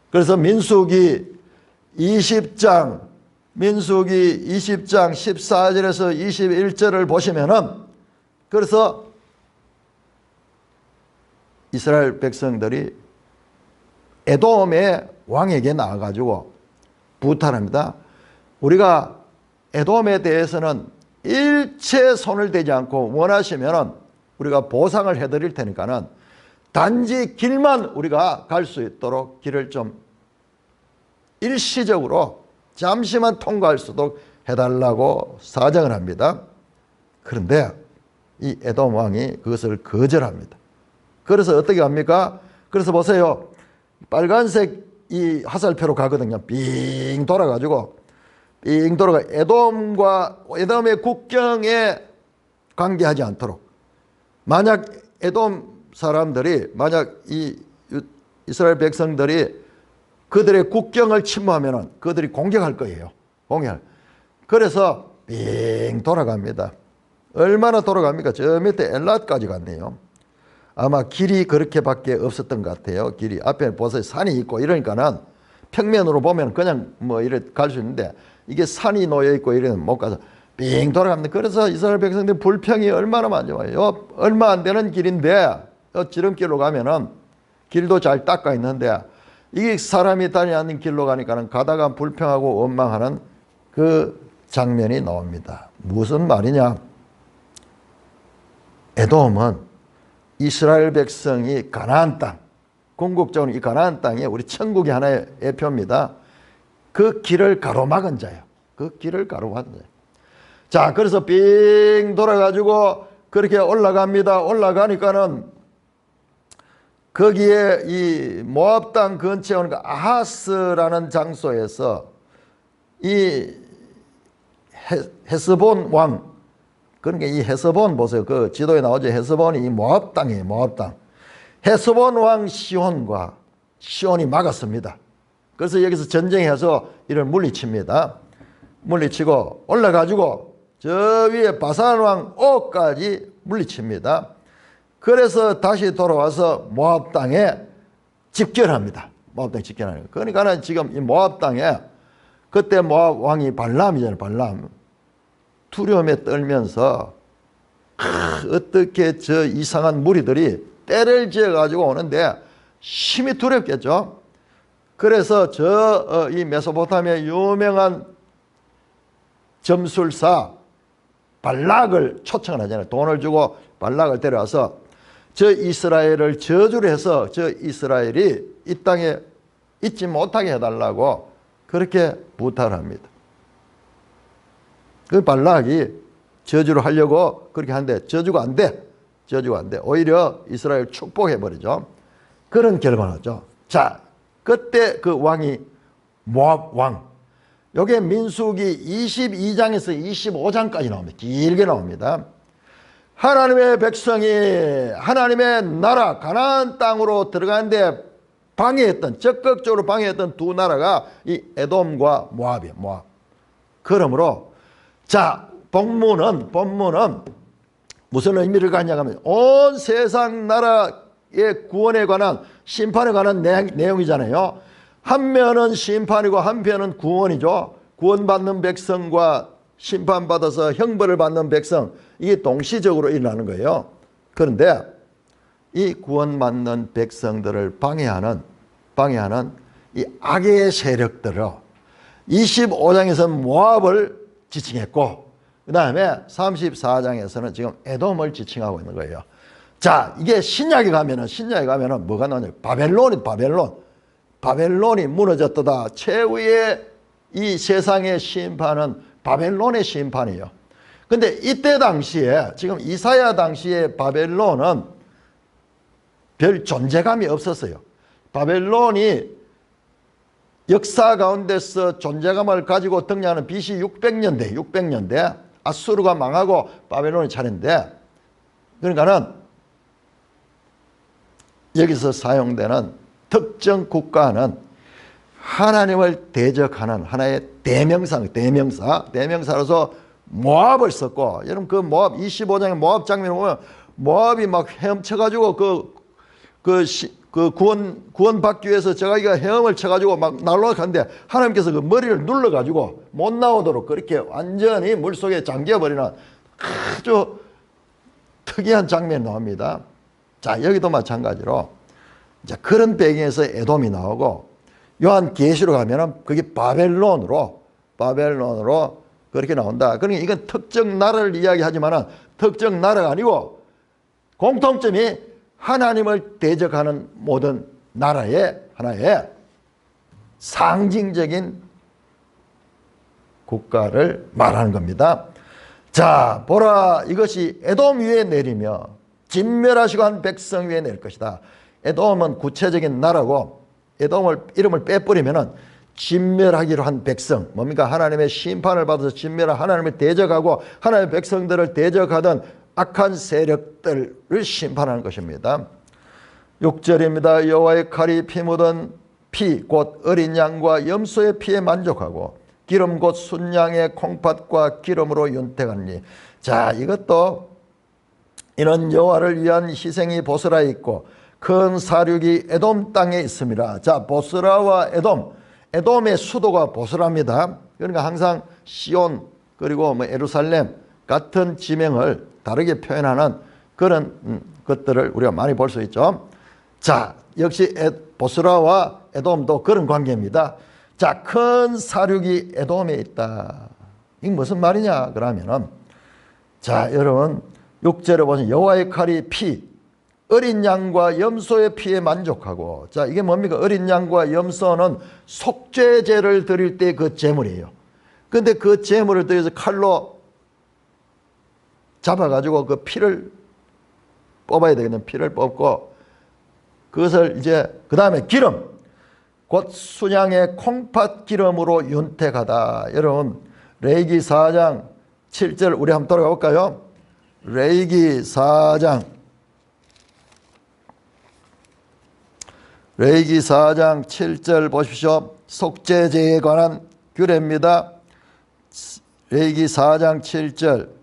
그래서 민수기 20장 14절에서 21절을 보시면은 그래서 이스라엘 백성들이 에돔의 왕에게 나와가지고 부탁합니다. 우리가 에돔에 대해서는 일체 손을 대지 않고 원하시면은 우리가 보상을 해드릴 테니까는 단지 길만 우리가 갈 수 있도록 길을 좀 일시적으로 잠시만 통과할 수 있도록 해달라고 사정을 합니다. 그런데 이 에돔 왕이 그것을 거절합니다. 그래서 어떻게 합니까? 그래서 보세요. 빨간색 이 화살표로 가거든요. 빙 돌아가지고 에돔의 국경에 관계하지 않도록 만약 에돔 사람들이 만약 이 이스라엘 백성들이 그들의 국경을 침범하면 그들이 공격할 거예요. 그래서 빙 돌아갑니다. 얼마나 돌아갑니까? 저 밑에 엘랏까지 갔네요. 아마 길이 그렇게밖에 없었던 것 같아요. 길이 앞에 보세요. 산이 있고 이러니까는 평면으로 보면 그냥 뭐 이렇게 갈 수 있는데 이게 산이 놓여 있고 이러면 못 가서 빙 돌아갑니다. 그래서 이스라엘 백성들 불평이 얼마나 많이 와요. 얼마 안 되는 길인데 지름길로 가면은 길도 잘 닦아 있는데 이게 사람이 다니지 않는 길로 가니까는 가다가 불평하고 원망하는 그 장면이 나옵니다. 무슨 말이냐? 에돔은 이스라엘 백성이 가나안 땅, 궁극적으로 이 가나안 땅이 우리 천국의 하나의 예표입니다. 그 길을 가로막은 자예요. 그 길을 가로막은 자예요. 자, 그래서 빙 돌아가지고 그렇게 올라갑니다. 올라가니까는 거기에 이 모압 땅 근처에 오는 아하스라는 장소에서 이 헤스본 왕, 그러니까 이 헤스본 보세요. 그 지도에 나오죠. 헤스본이 이 모압 땅이에요. 모압 땅. 헤스본 왕 시온이 막았습니다. 그래서 여기서 전쟁해서 이를 물리칩니다. 물리치고 올라가지고 저 위에 바산 왕 옥까지 물리칩니다. 그래서 다시 돌아와서 모압 땅에 집결합니다. 모압 땅에 집결하는 거예요. 그러니까 지금 이 모압 땅에 그때 모압 왕이 발람이잖아요. 발람. 두려움에 떨면서 어떻게 저 이상한 무리들이 때를 지어가지고 오는데 심히 두렵겠죠. 그래서 이 메소포타미아의 유명한 점술사 발락을 초청을 하잖아요. 돈을 주고 발락을 데려와서 저 이스라엘을 저주를 해서 저 이스라엘이 이 땅에 있지 못하게 해달라고 그렇게 부탁을 합니다. 그 발락이 저주를 하려고 그렇게 하는데 저주가 안 돼. 오히려 이스라엘 축복해버리죠. 그런 결과가 나죠. 자, 그때 그 왕이 모압 왕. 요게 민수기 22장에서 25장까지 나옵니다. 길게 나옵니다. 하나님의 백성이 하나님의 나라 가나안 땅으로 들어가는데 적극적으로 방해했던 두 나라가 이 에돔과 모압이에요. 모압. 그러므로 자, 본문은 무슨 의미를 갖냐 하면 온 세상 나라의 구원에 관한 심판에 관한 내용이잖아요. 한 편은 심판이고 한 편은 구원이죠. 구원받는 백성과 심판받아서 형벌을 받는 백성, 이게 동시적으로 일어나는 거예요. 그런데 이 구원받는 백성들을 방해하는 이 악의 세력들을 25장에서는 모압을 지칭했고, 그 다음에 34장에서는 지금 에돔을 지칭하고 있는 거예요. 자, 이게 신약에 가면은 뭐가 나오냐? 바벨론이 무너졌도다. 최후의 이 세상의 심판은 바벨론의 심판이에요. 근데 이때 당시에, 지금 이사야 당시에 바벨론은 별 존재감이 없었어요. 바벨론이 역사 가운데서 존재감을 가지고 등장하는 BC 600년대 아수르가 망하고 바벨론이 차례인데, 그러니까는 여기서 사용되는 특정 국가는 하나님을 대적하는 하나의 대명사로서 모압을 썼고, 여러분 그 모압 25장의 모압 장면을 보면 모압이 막 헤엄쳐가지고 그 구원받기 위해서 저가기가 헤엄을 쳐가지고 막 날아가는데 하나님께서 그 머리를 눌러가지고 못 나오도록 그렇게 완전히 물속에 잠겨버리는 아주 특이한 장면이 나옵니다. 자, 여기도 마찬가지로 자, 그런 배경에서 에돔이 나오고, 요한계시록 가면은 그게 바벨론으로 그렇게 나온다. 그러니까 이건 특정 나라를 이야기하지만은 특정 나라가 아니고 공통점이 하나님을 대적하는 모든 나라의 하나의 상징적인 국가를 말하는 겁니다. 자, 보라, 이것이 에돔 위에 내리며 진멸하시고 한 백성 위에 내릴 것이다. 에돔은 구체적인 나라고, 에돔을 이름을 빼버리면은 진멸하기로 한 백성, 뭡니까? 하나님의 심판을 받아서 진멸한 하나님을 대적하고 하나님의 백성들을 대적하던 악한 세력들을 심판하는 것입니다. 6절입니다. 여호와의 칼이 피 묻은 피, 곧 어린 양과 염소의 피에 만족하고 기름 곧 순양의 콩팥과 기름으로 윤택하니. 자, 이것도 이는 여호와를 위한 희생이 보스라에 있고 큰 사륙이 에돔 땅에 있습니다. 자, 보스라와 에돔의 수도가 보스라입니다. 그러니까 항상 시온 그리고 에루살렘 같은 지명을 다르게 표현하는 그런 것들을 우리가 많이 볼 수 있죠. 자, 역시 보스라와 에돔도 그런 관계입니다. 자, 큰 사륙이 에돔에 있다. 이게 무슨 말이냐 그러면은, 자, 여러분 6절에 보시면 여호와의 칼이 피, 어린 양과 염소의 피에 만족하고. 자, 이게 뭡니까? 어린 양과 염소는 속죄제를 드릴 때 그 제물이에요. 근데 그 제물을 드려서 칼로 잡아가지고 그 피를 뽑아야 되거든요. 피를 뽑고 그것을 이제 그 다음에 기름, 곧 순양의 콩팥 기름으로 윤택하다. 여러분 레위기 4장 7절 우리 한번 돌아가 볼까요? 레위기 4장 7절 보십시오. 속죄제에 관한 규례입니다. 레위기 4장 7절.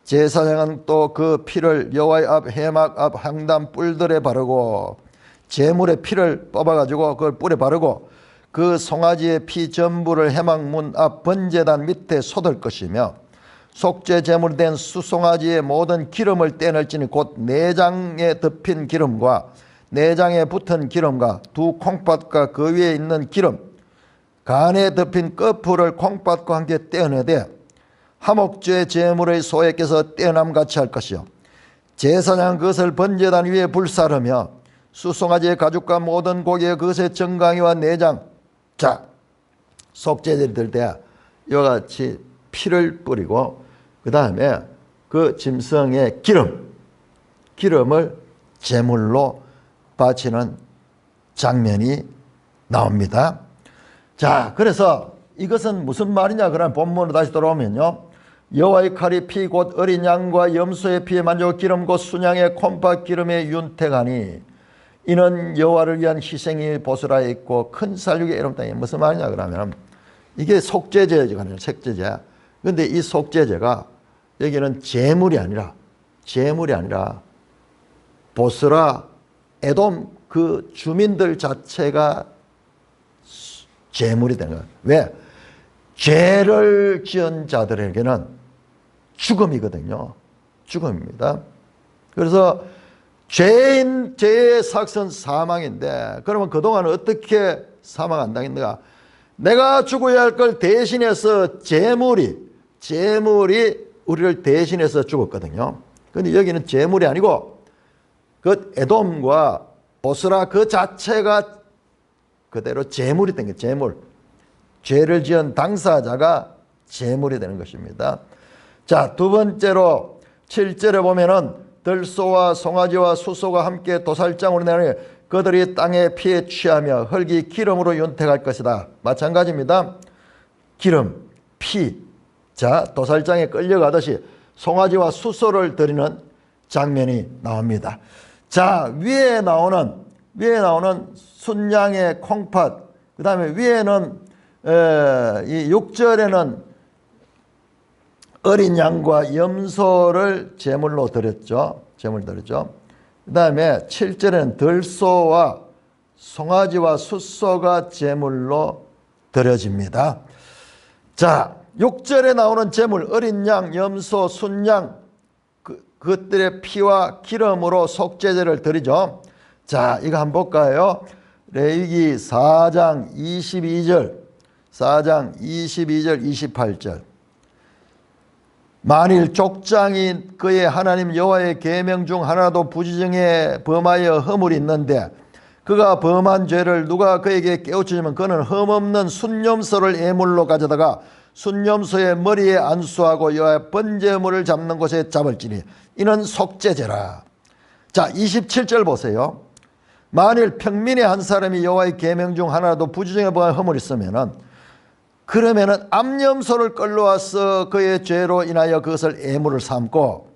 제사장은 또 그 피를 여호와의 앞 회막 앞 향단 뿔들에 바르고, 제물의 피를 뽑아가지고 그걸 뿔에 바르고 그 송아지의 피 전부를 회막문 앞 번제단 밑에 쏟을 것이며, 속죄 제물 된 수송아지의 모든 기름을 떼낼지니 곧 내장에 덮인 기름과 내장에 붙은 기름과 두 콩팥과 그 위에 있는 기름, 간에 덮인 끝풀을 콩팥과 함께 떼어내되 화목제 제물의 소액에서 떼어남같이 할 것이요, 제사장은 그것을 번제단 위에 불사르며 수송아지의 가죽과 모든 고기의 그것의 정강이와 내장. 자, 속죄제를 들 때 이와 같이 피를 뿌리고 그 다음에 그 짐승의 기름을 제물로 바치는 장면이 나옵니다. 자, 그래서 이것은 무슨 말이냐 그러면 본문으로 다시 돌아오면요, 여호와의 칼이 피 곧 어린 양과 염소의 피에 만족 기름 곧 순양의 콩팥 기름에 윤택하니 이는 여호와를 위한 희생이 보스라에 있고 큰 살육의 애로움 땅에. 무슨 말이냐 그러면 이게 속죄제잖아요. 색제제. 그런데 이 속죄제가 여기는 제물이 아니라 보스라 에돔 그 주민들 자체가 제물이 되는 거예요. 왜? 죄를 지은 자들에게는 죽음이거든요. 죽음입니다. 그래서 죄의 삭은 사망인데, 그러면 그동안 어떻게 사망 안 당했는가? 내가 죽어야 할 걸 대신해서 재물이 우리를 대신해서 죽었거든요. 근데 여기는 재물이 아니고 그 에돔과 보스라 그 자체가 그대로 재물이 된 거예요. 재물. 죄를 지은 당사자가 재물이 되는 것입니다. 자, 두 번째로 7절에 보면은 들소와 송아지와 숫소가 함께 도살장으로 내려 그들이 땅에 피에 취하며 흙이 기름으로 윤택할 것이다. 마찬가지입니다. 기름, 피. 자, 도살장에 끌려가듯이 송아지와 숫소를 드리는 장면이 나옵니다. 자, 위에 나오는 순양의 콩팥, 그 다음에 위에는 이 6절에는 어린 양과 염소를 제물로 드렸죠. 제물 드렸죠. 그 다음에 7절에는 들소와 송아지와 숫소가 제물로 드려집니다. 자, 6절에 나오는 제물, 어린 양, 염소, 순양, 그것들의 피와 기름으로 속죄제를 드리죠. 자, 이거 한번 볼까요? 레위기 4장 22절, 28절. 만일 족장이 그의 하나님 여호와의 계명 중 하나도 부지정에 범하여 허물이 있는데 그가 범한 죄를 누가 그에게 깨우치면 그는 흠없는 순염소를 예물로 가져다가 순염소의 머리에 안수하고 여호와의 번제물을 잡는 곳에 잡을지니 이는 속죄제라. 자, 27절 보세요. 만일 평민의 한 사람이 여호와의 계명 중 하나라도 부지정에 범한 허물이 있으면은 그러면은 암염소를 끌러와서 그의 죄로 인하여 그것을 예물을 삼고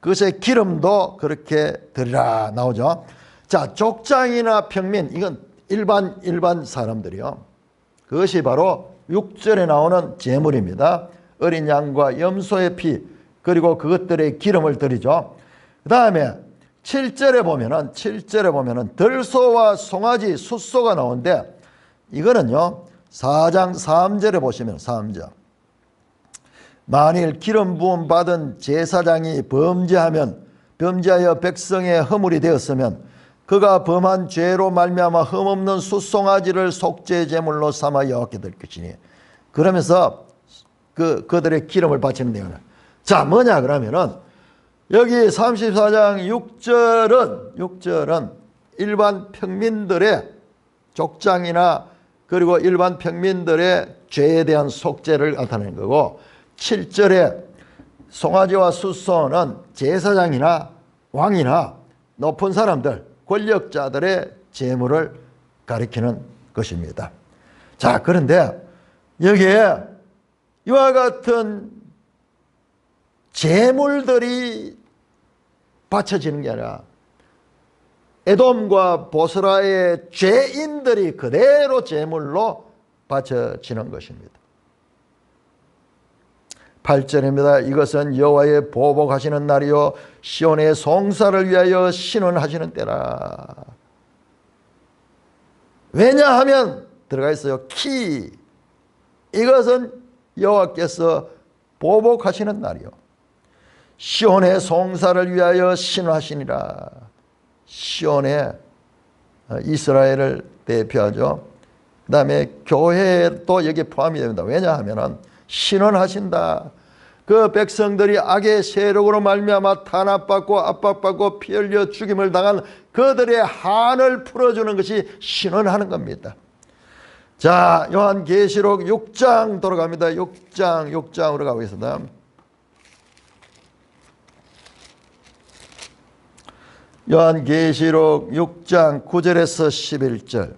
그것의 기름도 그렇게 드리라 나오죠. 자, 족장이나 평민, 이건 일반 사람들이요. 그것이 바로 6절에 나오는 제물입니다. 어린 양과 염소의 피, 그리고 그것들의 기름을 드리죠. 그 다음에 7절에 보면은 들소와 송아지, 숫소가 나오는데 이거는요. 4장 3절에 보시면 3절. 만일 기름 부음 받은 제사장이 범죄하여 백성의 허물이 되었으면 그가 범한 죄로 말미암아 흠없는 숫송아지를 속죄 제물로 삼아 여호와께 드릴 것이니 그러면서 그들의 기름을 바치는 내용은 자 뭐냐 그러면은 여기 34장 6절은 일반 평민들의 족장이나 그리고 일반 평민들의 죄에 대한 속죄를 나타내는 거고 7절에 송아지와 숫소는 제사장이나 왕이나 높은 사람들, 권력자들의 재물을 가리키는 것입니다. 자, 그런데 여기에 이와 같은 재물들이 바쳐지는 게 아니라 에돔과 보스라의 죄인들이 그대로 제물로 바쳐지는 것입니다. 8절입니다. 이것은 여호와의 보복하시는 날이요 시온의 송사를 위하여 신원하시는 때라. 왜냐하면 들어가 있어요. 키. 이것은 여호와께서 보복하시는 날이요 시온의 송사를 위하여 신원하시니라. 시온의 이스라엘을 대표하죠. 그 다음에 교회도 여기에 포함이 됩니다. 왜냐하면 신원하신다. 그 백성들이 악의 세력으로 말미암아 탄압받고 압박받고 피 흘려 죽임을 당한 그들의 한을 풀어주는 것이 신원하는 겁니다. 자, 요한계시록 6장 돌아갑니다. 6장으로 가고 있습니다. 요한계시록 6장 9절에서 11절.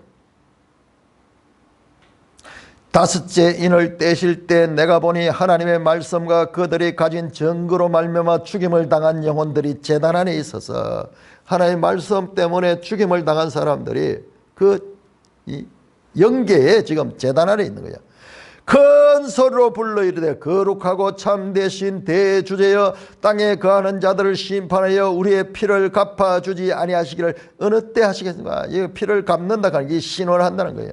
다섯째 인을 떼실 때 내가 보니 하나님의 말씀과 그들이 가진 증거로 말미암아 죽임을 당한 영혼들이 제단 안에 있어서 하나님의 말씀 때문에 죽임을 당한 사람들이 그 영계에 지금 제단 안에 있는 거예요. 큰 소리로 불러 이르되 거룩하고 참되신 대주제여 땅에 거하는 자들을 심판하여 우리의 피를 갚아주지 아니하시기를 어느 때 하시겠습니까? 이 피를 갚는다 하는 게 신원을 한다는 거예요.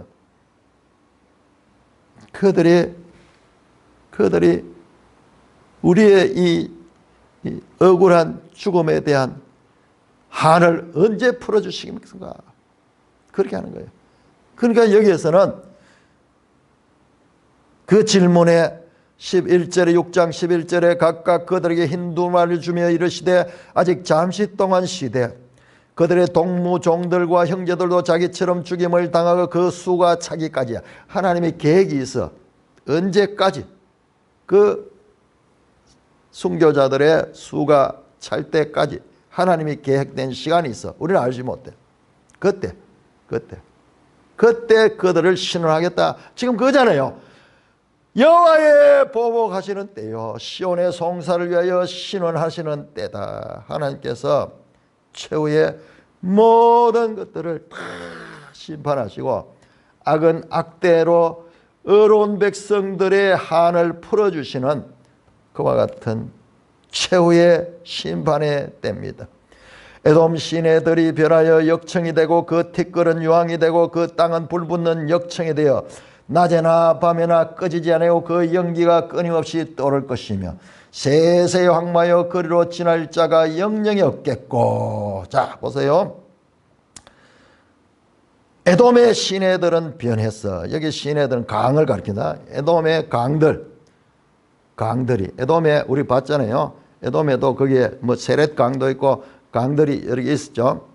그들이 그들이 우리의 이 억울한 죽음에 대한 한을 언제 풀어주시겠습니까? 그렇게 하는 거예요. 그러니까 여기에서는 그 질문에 11절에 6장 11절에 각각 그들에게 흰 두루마리를 주며 이르시되 아직 잠시 동안 쉬되 그들의 동무 종들과 형제들도 자기처럼 죽임을 당하고 그 수가 차기까지야. 하나님의 계획이 있어. 언제까지? 그 순교자들의 수가 찰 때까지 하나님이 계획된 시간이 있어. 우리는 알지 못해. 그때 그들을 신원하겠다. 지금 그거잖아요. 여호와의 보복하시는 때요, 시온의 송사를 위하여 신원하시는 때다. 하나님께서 최후의 모든 것들을 다 심판하시고 악은 악대로 의로운 백성들의 한을 풀어주시는 그와 같은 최후의 심판의 때입니다. 에돔 시내들이 변하여 역청이 되고 그 티끌은 유황이 되고 그 땅은 불붙는 역청이 되어 낮에나 밤에나 꺼지지 않고 그 연기가 끊임없이 떠오를 것이며 세세에 황마여 그리로 지날 자가 영영이 없겠고. 자 보세요. 에돔의 시내들은 변했어. 여기 시내들은 강을 가리킨다. 에돔의 강들이 에돔에 우리 봤잖아요. 에돔에도 거기에 뭐 세렛 강도 있고 강들이 여러 개 있었죠.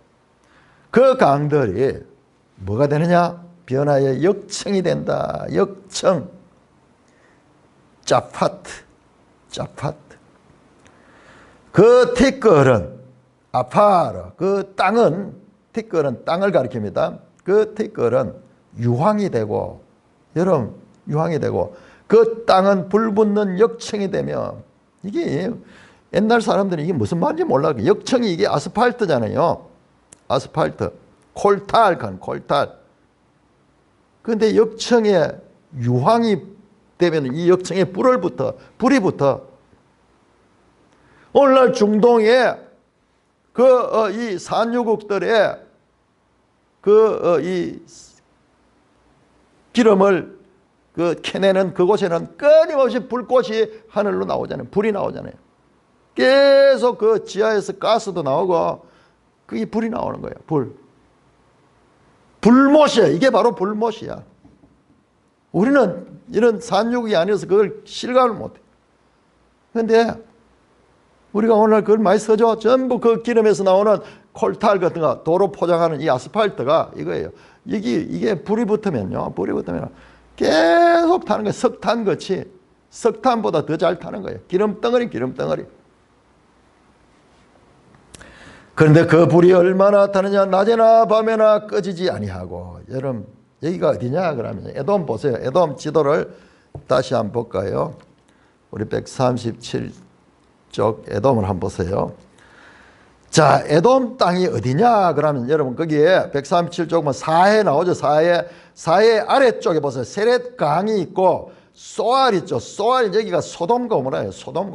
그 강들이 뭐가 되느냐? 변화의 역청이 된다. 역청. 짜파트. 그 티끌은 아파르. 그 땅은 티끌은 땅을 가리킵니다. 그 티끌은 유황이 되고, 여러분 유황이 되고 그 땅은 불붙는 역청이 되며, 이게 옛날 사람들이 이게 무슨 말인지 몰라. 역청이 이게 아스팔트잖아요. 아스팔트. 콜탈. 그런데 역청에 유황이 되면 이 역청에 불이 붙어. 오늘날 중동에 이 산유국들의 이 기름을 캐내는 그곳에는 끊임없이 불꽃이 하늘로 나오잖아요. 불이 나오잖아요. 계속 그 지하에서 가스도 나오고 그게 불이 나오는 거예요. 불못이야. 이게 바로 불못이야. 우리는 이런 산유국이 아니어서 그걸 실감을 못해. 그런데 우리가 오늘 그걸 많이 써줘. 전부 그 기름에서 나오는 콜탈 같은 거, 도로 포장하는 이 아스팔트가 이거예요. 이게 불이 붙으면 계속 타는 거예요. 석탄같이. 석탄보다 더 잘 타는 거예요. 기름덩어리. 그런데 그 불이 얼마나 타느냐? 낮에나 밤에나 꺼지지 아니하고. 여러분 여기가 어디냐? 그러면 에돔 보세요. 에돔 지도를 다시 한번 볼까요? 우리 137쪽 에돔을 한번 보세요. 자, 에돔 땅이 어디냐? 그러면 여러분 거기에 137쪽은 사해 나오죠. 사해 아래쪽에 보세요. 세렛 강이 있고 쏘알 있죠. 쏘알, 여기가 소돔 고모라예요. 소돔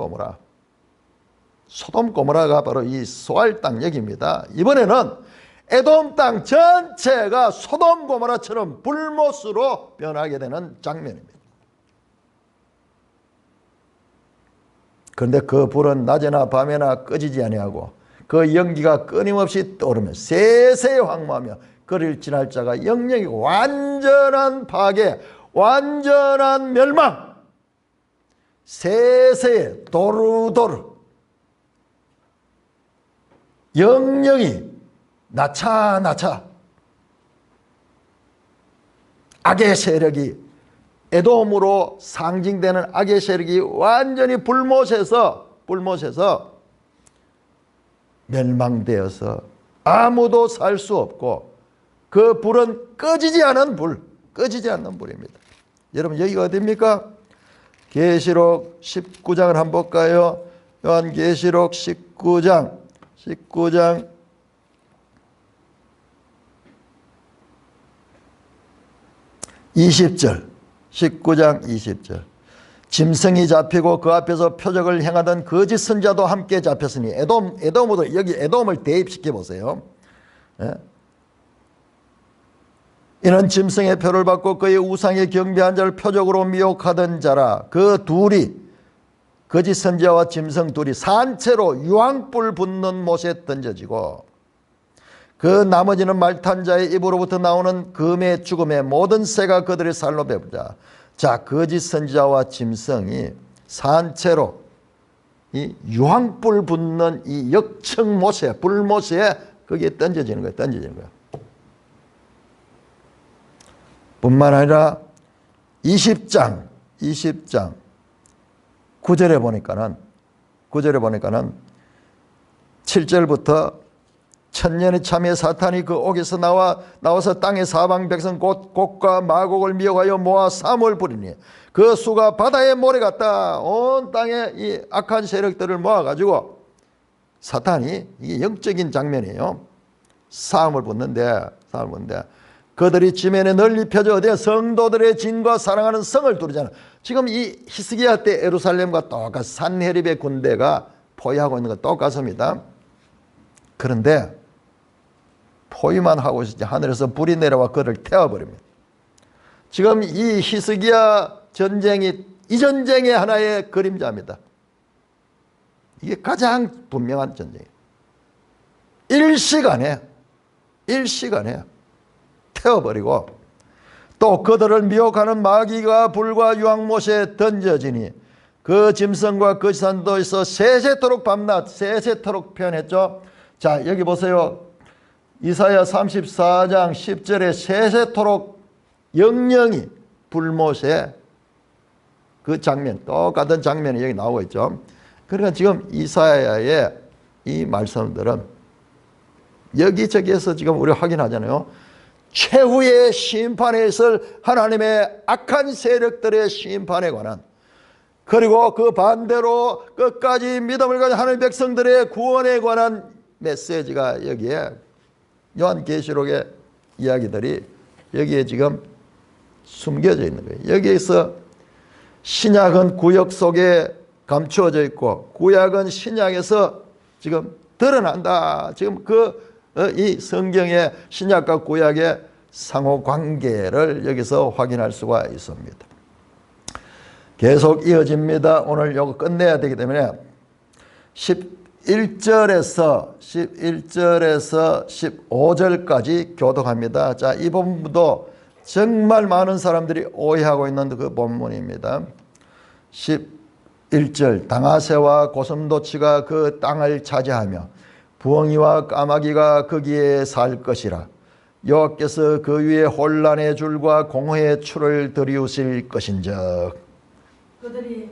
고모라가 바로 이 쏘알 땅 여기입니다. 이번에는 에돔 땅 전체가 소돔 고모라처럼 불못으로 변하게 되는 장면입니다. 그런데 그 불은 낮에나 밤에나 꺼지지 아니하고 그 연기가 끊임없이 떠오르며 세세에 황무하며 그를 지날 자가 영영이 완전한 파괴, 완전한 멸망, 세세에 도루도루 영영이 나차 악의 세력이, 에돔으로 상징되는 악의 세력이 완전히 불못에서 멸망되어서 아무도 살 수 없고 그 불은 꺼지지 않는 불입니다. 여러분 여기가 어디입니까? 계시록 19장을 한번 볼까요? 요한계시록 19장 20절 19장 20절 짐승이 잡히고 그 앞에서 표적을 행하던 거짓 선자도 함께 잡혔으니 에돔으로 여기 에돔을 대입시켜 보세요. 이는 짐승의 표를 받고 그의 우상의 경배한 자를 표적으로 미혹하던 자라. 그 둘이 거짓 선지자와 짐승 둘이 산채로 유황불 붙는 못에 던져지고 그 나머지는 말탄 자의 입으로부터 나오는 금의 죽음에 모든 새가 그들의 살로 배부자. 자, 거짓 선지자와 짐승이 산채로 이 유황불 붙는 이 역청 못에, 불못에 거기에 던져지는 거예요. 던져지는 거예요. 뿐만 아니라 20장 9절에 보니까는 7절부터 천년의 참의 사탄이 그 옥에서 나와서 땅의 사방 백성 곧 곡과 마곡을 미혹하여 모아 사모를 부리니 그 수가 바다의 모래 같다. 온 땅에 이 악한 세력들을 모아가지고 사탄이, 이게 영적인 장면이에요. 싸움을 붙는데 그들이 지면에 널리 펴져 어디에 성도들의 진과 사랑하는 성을 두르잖아. 지금 이 히스기야 때 예루살렘과 똑같이 산헤립의 군대가 포위하고 있는 것 똑같습니다. 그런데 포위만 하고 있지 하늘에서 불이 내려와 그를 태워버립니다. 지금 이 히스기야 전쟁이 이 전쟁의 하나의 그림자입니다. 이게 가장 분명한 전쟁이에요. 일시간에 태워버리고 또 그들을 미혹하는 마귀가 불과 유황못에 던져지니 그 짐승과 그 산도에서 세세토록 밤낮 세세토록 표현했죠. 자, 여기 보세요. 이사야 34장 10절에 세세토록 영영이 불못에 그 장면, 똑같은 장면이 여기 나오고 있죠. 그러니까 지금 이사야의 이 말씀들은 여기저기에서 지금 우리가 확인하잖아요. 최후의 심판에 있을 하나님의 악한 세력들의 심판에 관한, 그리고 그 반대로 끝까지 믿음을 가진 하나님의 백성들의 구원에 관한 메시지가 여기에 요한계시록의 이야기들이 여기에 지금 숨겨져 있는 거예요. 여기에서 신약은 구약 속에 감추어져 있고 구약은 신약에서 지금 드러난다. 지금 이 성경의 신약과 구약의 상호 관계를 여기서 확인할 수가 있습니다. 계속 이어집니다. 오늘 이거 끝내야 되기 때문에 11절에서 15절까지 교독합니다. 자, 이 본문도 정말 많은 사람들이 오해하고 있는 그 본문입니다. 11절 당아새와 고슴도치가 그 땅을 차지하며 부엉이와 까마귀가 거기에 살 것이라. 여호와께서 그 위에 혼란의 줄과 공허의 추를 들이우실 것인즉 그들이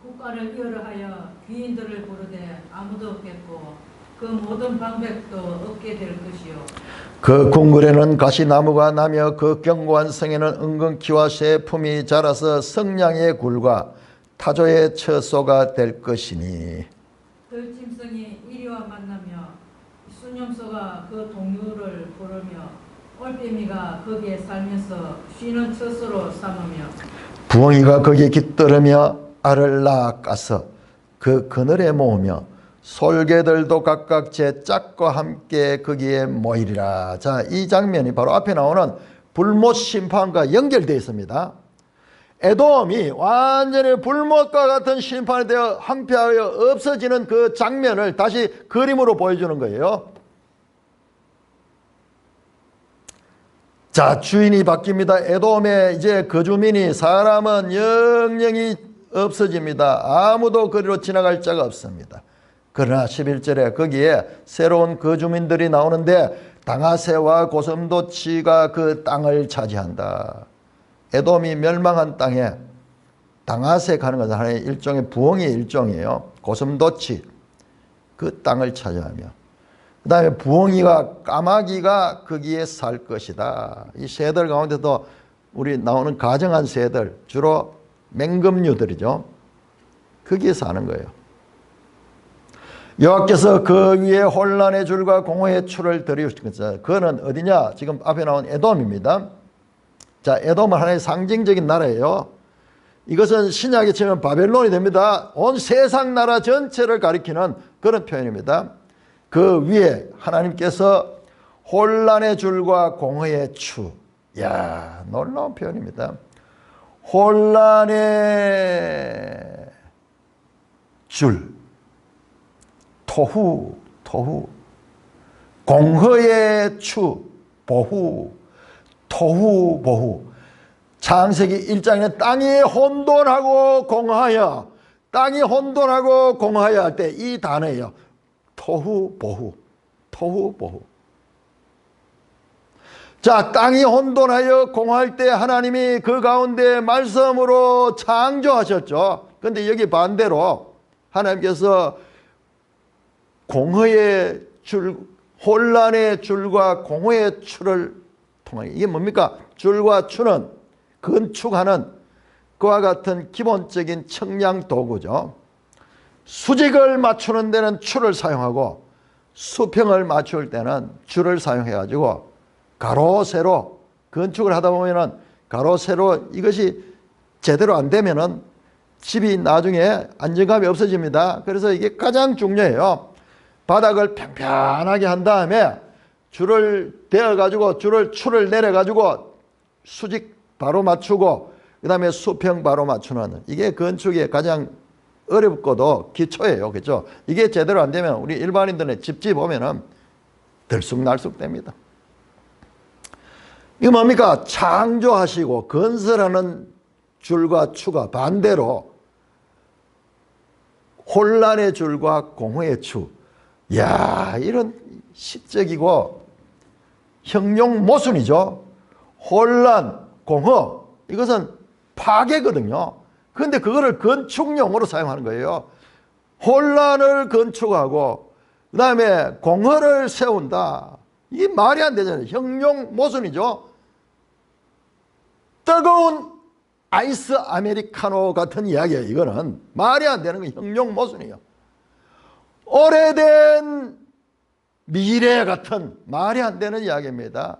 국가를 이어하여 귀인들을 부르되 아무도 없겠고 그 모든 방백도 없게 될 것이요 그 궁궐에는 가시나무가 나며 그 견고한 성에는 은근키와 쇠품이 자라서 성냥의 굴과 타조의 처소가 될 것이니 들짐승이 이리와 만나며 순염소가 그 동류를 부르며 올빼미가 거기에 살면서 쉬는 처소로 삼으며 부엉이가 거기에 깃들으며 알을 낳아 까서 그 그늘에 모으며 솔개들도 각각 제 짝과 함께 거기에 모이리라. 자, 이 장면이 바로 앞에 나오는 불못 심판과 연결되어 있습니다. 에돔이 완전히 불못과 같은 심판이 되어 황폐하여 없어지는 그 장면을 다시 그림으로 보여주는 거예요. 자, 주인이 바뀝니다. 에돔의 이제 거주민이 사람은 영영이 없어집니다. 아무도 그리로 지나갈 자가 없습니다. 그러나 11절에 거기에 새로운 거주민들이 나오는데 당아새와 고슴도치가 그 땅을 차지한다. 에돔이 멸망한 땅에 당아새 가는 것은 하나의 일종의 부엉이의 일종이에요. 고슴도치 그 땅을 차지하며 그 다음에 부엉이와 까마귀가 거기에 살 것이다. 이 새들 가운데도 우리 나오는 가정한 새들 주로 맹금류들이죠. 거기에 사는 거예요. 여호와께서 그 위에 혼란의 줄과 공허의 추를 들이우실 것이다. 그거는 어디냐? 지금 앞에 나온 에돔입니다. 자, 에돔은 하나의 상징적인 나라예요. 이것은 신약에 치면 바벨론이 됩니다. 온 세상 나라 전체를 가리키는 그런 표현입니다. 그 위에 하나님께서 혼란의 줄과 공허의 추, 이야, 놀라운 표현입니다. 혼란의 줄, 토후, 공허의 추, 보후, 토후, 보후. 창세기 1장에 땅이 혼돈하고 공허하여, 땅이 혼돈하고 공허하여 할 때 이 단어예요. 토후, 보후, 토후, 보후. 자, 땅이 혼돈하여 공허할 때 하나님이 그 가운데 말씀으로 창조하셨죠. 그런데 여기 반대로 하나님께서 공허의 줄, 혼란의 줄과 공허의 추를 통하여, 이게 뭡니까? 줄과 추는 건축하는 그와 같은 기본적인 측량 도구죠. 수직을 맞추는 데는 추를 사용하고 수평을 맞출 때는 줄을 사용해 가지고 가로 세로 건축을 하다 보면은 가로 세로 이것이 제대로 안 되면은 집이 나중에 안정감이 없어집니다. 그래서 이게 가장 중요해요. 바닥을 평평하게 한 다음에 줄을 대어 가지고 추를 내려 가지고 수직 바로 맞추고 그다음에 수평 바로 맞추는, 이게 건축의 가장 어렵고도 기초예요. 그렇죠? 이게 제대로 안 되면 우리 일반인들의 집지 보면은 들쑥날쑥 됩니다. 이거 뭡니까? 창조하시고 건설하는 줄과 추가 반대로 혼란의 줄과 공허의 추. 이야, 이런 시적이고 형용 모순이죠. 혼란, 공허, 이것은 파괴거든요. 그런데 그거를 건축용으로 사용하는 거예요. 혼란을 건축하고 그 다음에 공허를 세운다. 이게 말이 안 되잖아요. 형용 모순이죠. 뜨거운 아이스 아메리카노 같은 이야기예요. 이거는 말이 안 되는 건 형용 모순이에요. 오래된 미래 같은 말이 안 되는 이야기입니다.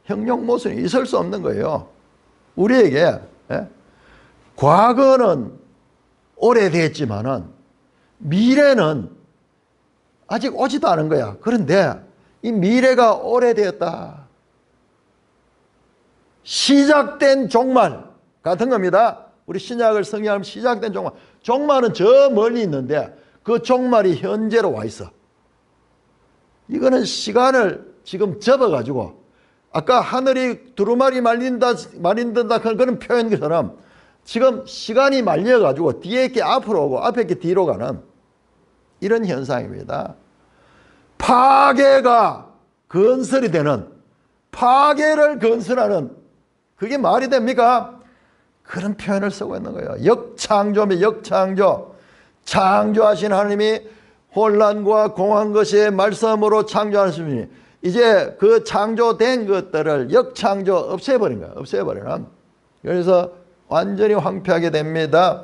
형용 모순이 있을 수 없는 거예요. 우리에게 과거는 오래됐지만은 미래는 아직 오지도 않은 거야. 그런데 이 미래가 오래되었다. 시작된 종말 같은 겁니다. 우리 신약을 성경하면 시작된 종말. 종말은 저 멀리 있는데 그 종말이 현재로 와 있어. 이거는 시간을 지금 접어가지고 아까 하늘이 두루마리 말린다 하는 그런 표현처럼 지금 시간이 말려가지고 뒤에 게 앞으로 오고 앞에 게 뒤로 가는 이런 현상입니다. 파괴가 건설이 되는, 파괴를 건설하는, 그게 말이 됩니까? 그런 표현을 쓰고 있는 거예요. 역창조면 역창조. 창조하신 하나님이 혼란과 공허한 것이 말씀으로 창조하시니 이제 그 창조된 것들을 역창조 없애버린 거예요. 없애버리는. 그래서 완전히 황폐하게 됩니다.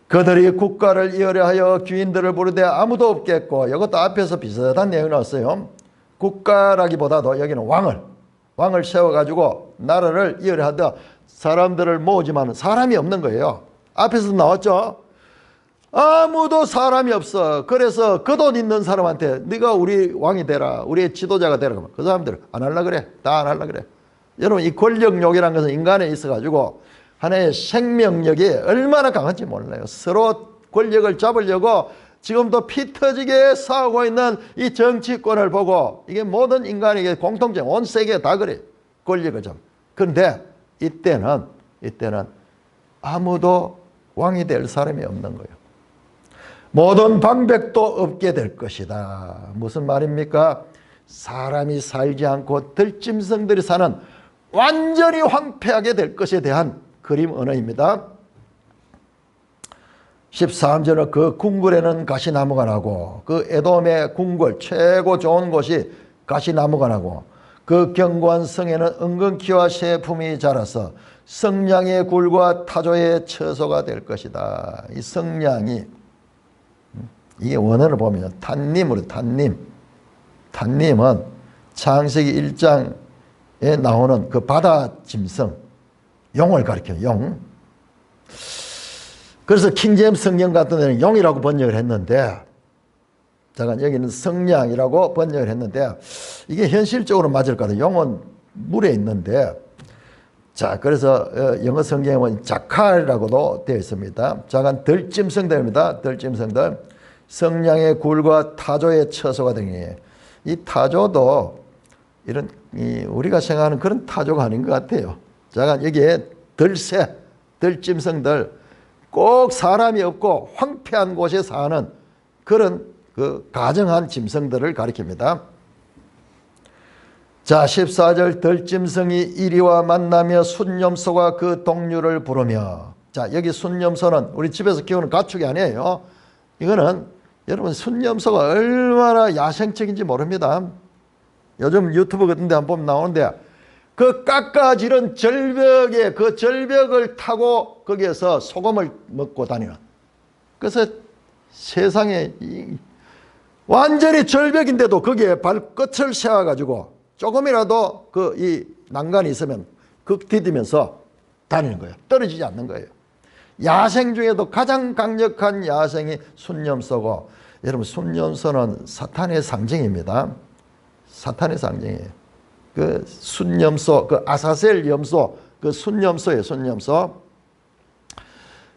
그들이 국가를 이으려 하여 귀인들을 부르되 아무도 없겠고, 이것도 앞에서 비슷한 내용이 나왔어요. 국가라기보다도 여기는 왕을 세워가지고 나라를 이으려 하다 사람들을 모으지만 사람이 없는 거예요. 앞에서 나왔죠. 아무도 사람이 없어. 그래서 그 돈 있는 사람한테 네가 우리 왕이 되라, 우리의 지도자가 되라. 그 사람들 안 하려 그래. 다 안 하려 그래. 여러분, 이 권력욕이라는 것은 인간에 있어가지고 하나의 생명력이 얼마나 강한지 몰라요. 서로 권력을 잡으려고 지금도 피 터지게 싸우고 있는 이 정치권을 보고, 이게 모든 인간에게 공통점, 온 세계에 다 그래. 권력을 잡. 그런데 이때는 아무도 왕이 될 사람이 없는 거예요. 모든 방백도 없게 될 것이다. 무슨 말입니까? 사람이 살지 않고 들짐승들이 사는 완전히 황폐하게 될 것에 대한 그림 언어입니다. 13절은 그 궁궐에는 가시나무가 나고 그 에돔의 궁궐 최고 좋은 곳이 가시나무가 나고 그 견고한 성에는 은근키와 새품이 자라서 성냥의 굴과 타조의 처소가 될 것이다. 이 성냥이, 이게 원어를 보면 탄님으로 탄님은 창세기 1장에 나오는 그 바다 짐승 용을 가리켜요. 용. 그래서 킹제임스 성경 같은 데는 용이라고 번역을 했는데 잠깐 여기는 성량이라고 번역을 했는데 이게 현실적으로 맞을 것 같아요. 용어는 물에 있는데 자 그래서 영어 성경에는 자칼이라고도 되어 있습니다. 잠깐 들짐승들입니다. 들짐승들 성량의 굴과 타조의 처소가 되니 이 타조도 이런 우리가 생각하는 그런 타조가 아닌 것 같아요. 잠깐 여기에 들새, 들짐승들 꼭 사람이 없고 황폐한 곳에 사는 그런 그 가정한 짐승들을 가리킵니다. 자 14절 들짐승이 이리와 만나며 순념소가 그 동류를 부르며 자 여기 순념소는 우리 집에서 키우는 가축이 아니에요. 이거는 여러분 순념소가 얼마나 야생적인지 모릅니다. 요즘 유튜브 같은 데 한번 보면 나오는데 그 깎아지른 절벽에 그 절벽을 타고 거기에서 소금을 먹고 다니는 그래서 세상에 완전히 절벽인데도 거기에 발끝을 세워가지고 조금이라도 그 이 난간이 있으면 극 디디면서 다니는 거예요. 떨어지지 않는 거예요. 야생 중에도 가장 강력한 야생이 순념소고 여러분 순념소는 사탄의 상징입니다. 사탄의 상징이에요. 그 순념소, 그 아사셀 염소, 그 순념소예요. 순념소.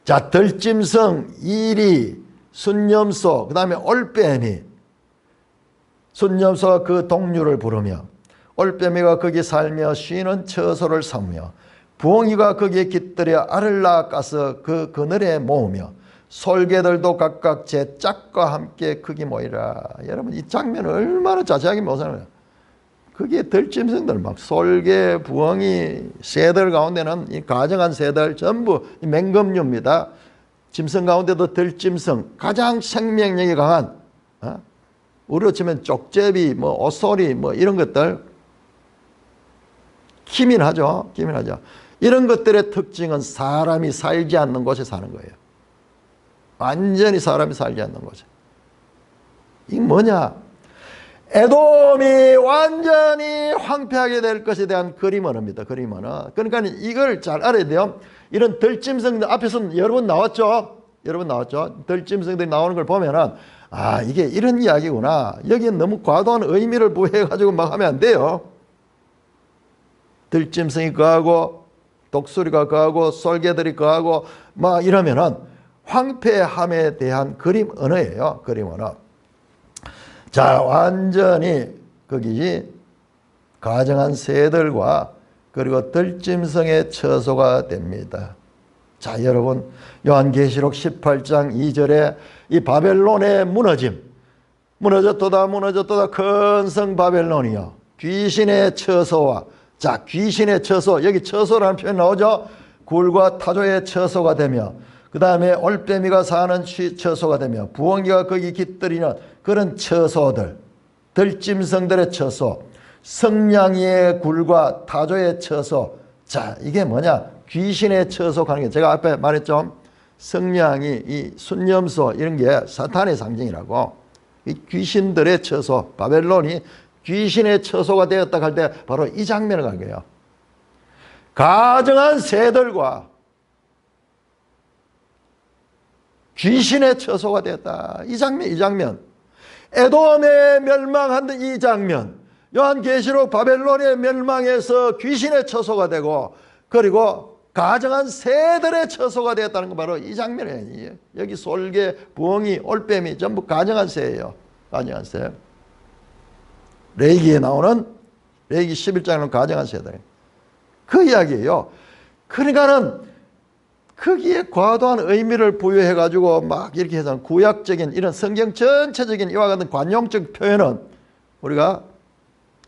자 들짐승, 이리, 순념소, 그 다음에 올빼미. 순념소가 그 동류를 부르며 올빼미가 거기 살며 쉬는 처소를 삼으며 부엉이가 거기에 깃들여 알을 낳아가서 그 그늘에 모으며 솔개들도 각각 제 짝과 함께 거기 모이라. 여러분 이 장면을 얼마나 자세하게 묘사하는 거기에 들짐승들 막 솔개, 부엉이, 새들 가운데는 이 가정한 새들 전부 맹금류입니다. 짐승 가운데도 들짐승 가장 생명력이 강한 우리로 치면 쪽제비, 뭐 오소리, 뭐 이런 것들 기민하죠. 기민하죠. 이런 것들의 특징은 사람이 살지 않는 곳에 사는 거예요. 완전히 사람이 살지 않는 곳에. 이게 뭐냐? 에돔이 완전히 황폐하게 될 것에 대한 그림 언어입니다. 그림 언어. 그러니까 이걸 잘 알아야 돼요. 이런 들짐승들 앞에서 여러 번 나왔죠. 여러 번 나왔죠. 들짐승들이 나오는 걸 보면은 아 이게 이런 이야기구나. 여기에 너무 과도한 의미를 부여해가지고 막 하면 안 돼요. 들짐승이 거하고 독수리가 거하고 솔개들이 거하고 막 이러면은 황폐함에 대한 그림 언어예요. 그림 언어. 자 완전히 거기 가정한 새들과 그리고 들짐승의 처소가 됩니다. 자 여러분 요한계시록 18장 2절에 이 바벨론의 무너짐 무너졌도다 무너졌도다 큰 성 바벨론이여 귀신의 처소와 자 귀신의 처소 여기 처소라는 표현 나오죠. 굴과 타조의 처소가 되며 그 다음에 올빼미가 사는 처소가 되며 부엉이가 거기 깃들이는 그런 처소들 들짐승들의 처소 성냥이의 굴과 타조의 처소 자 이게 뭐냐 귀신의 처소 가는 게 제가 앞에 말했죠. 성냥이 이 순념소 이런 게 사탄의 상징이라고 이 귀신들의 처소 바벨론이 귀신의 처소가 되었다 할 때 바로 이 장면을 간 거예요. 가정한 새들과 귀신의 처소가 되었다. 이 장면 에돔의 멸망한 이 장면 요한계시록 바벨론의 멸망에서 귀신의 처소가 되고 그리고 가정한 새들의 처소가 되었다는 건 바로 이 장면이에요. 여기 솔개, 부엉이, 올빼미 전부 가정한 새예요. 가정한 새. 레위기에 나오는 레위기 11장에는 가정한 새들. 그 이야기예요. 그러니까는 거기에 과도한 의미를 부여해가지고 막 이렇게 해서 구약적인 이런 성경 전체적인 이와 같은 관용적 표현은 우리가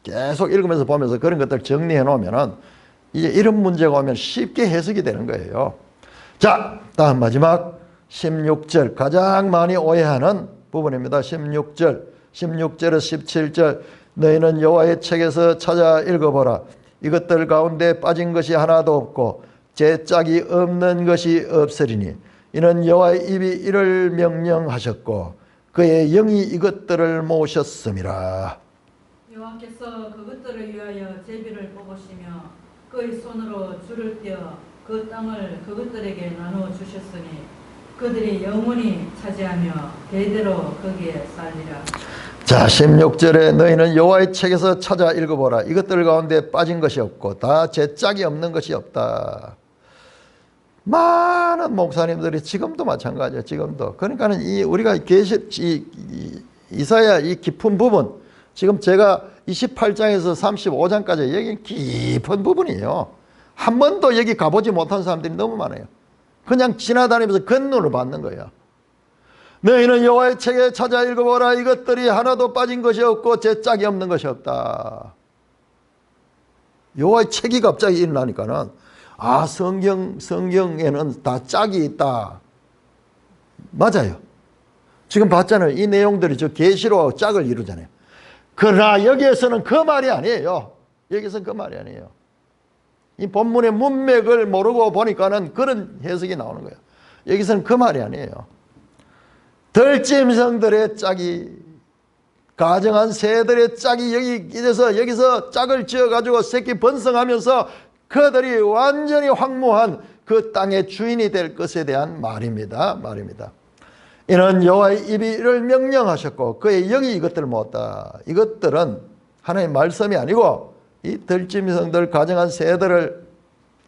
계속 읽으면서 보면서 그런 것들 정리해 놓으면은 이제 이런 문제가 오면 쉽게 해석이 되는 거예요. 자, 다음 마지막 16절 가장 많이 오해하는 부분입니다. 16절에서 17절 너희는 여호와의 책에서 찾아 읽어보라. 이것들 가운데 빠진 것이 하나도 없고 제 짝이 없는 것이 없으리니 이는 여호와의 입이 이를 명령하셨고 그의 영이 이것들을 모셨음이라. 여호와께서 그것들을 위하여 제비를 뽑으시며 그의 손으로 줄을 떼어 그 땅을 그것들에게 나누어 주셨으니 그들이 영원히 차지하며 대대로 거기에 살리라. 자, 16절에 너희는 여호와의 책에서 찾아 읽어보라. 이것들 가운데 빠진 것이 없고 다 제 짝이 없는 것이 없다. 많은 목사님들이 지금도 마찬가지예요. 지금도. 그러니까는 우리가 이사야 이 깊은 부분, 지금 제가 28장에서 35장까지 여기 깊은 부분이에요. 한 번도 여기 가보지 못한 사람들이 너무 많아요. 그냥 지나다니면서 겉눈을 받는 거예요. 너희는 여호와의 책에 찾아 읽어보라. 이것들이 하나도 빠진 것이 없고 제 짝이 없는 것이 없다. 여호와의 책이 갑자기 일어나니까는 성경에는 다 짝이 있다. 맞아요. 지금 봤잖아요. 이 내용들이 저 계시로 짝을 이루잖아요. 그러나 여기에서는 그 말이 아니에요. 여기서는 그 말이 아니에요. 이 본문의 문맥을 모르고 보니까는 그런 해석이 나오는 거예요. 여기서는 그 말이 아니에요. 들짐승들의 짝이, 가정한 새들의 짝이 여기서 짝을 지어가지고 새끼 번성하면서 그들이 완전히 황무한 그 땅의 주인이 될 것에 대한 말입니다. 이는 여호와의 입이 이를 명령하셨고 그의 영이 이것들을 모았다. 이것들은 하나님의 말씀이 아니고 이 들짐승들, 가정한 새들을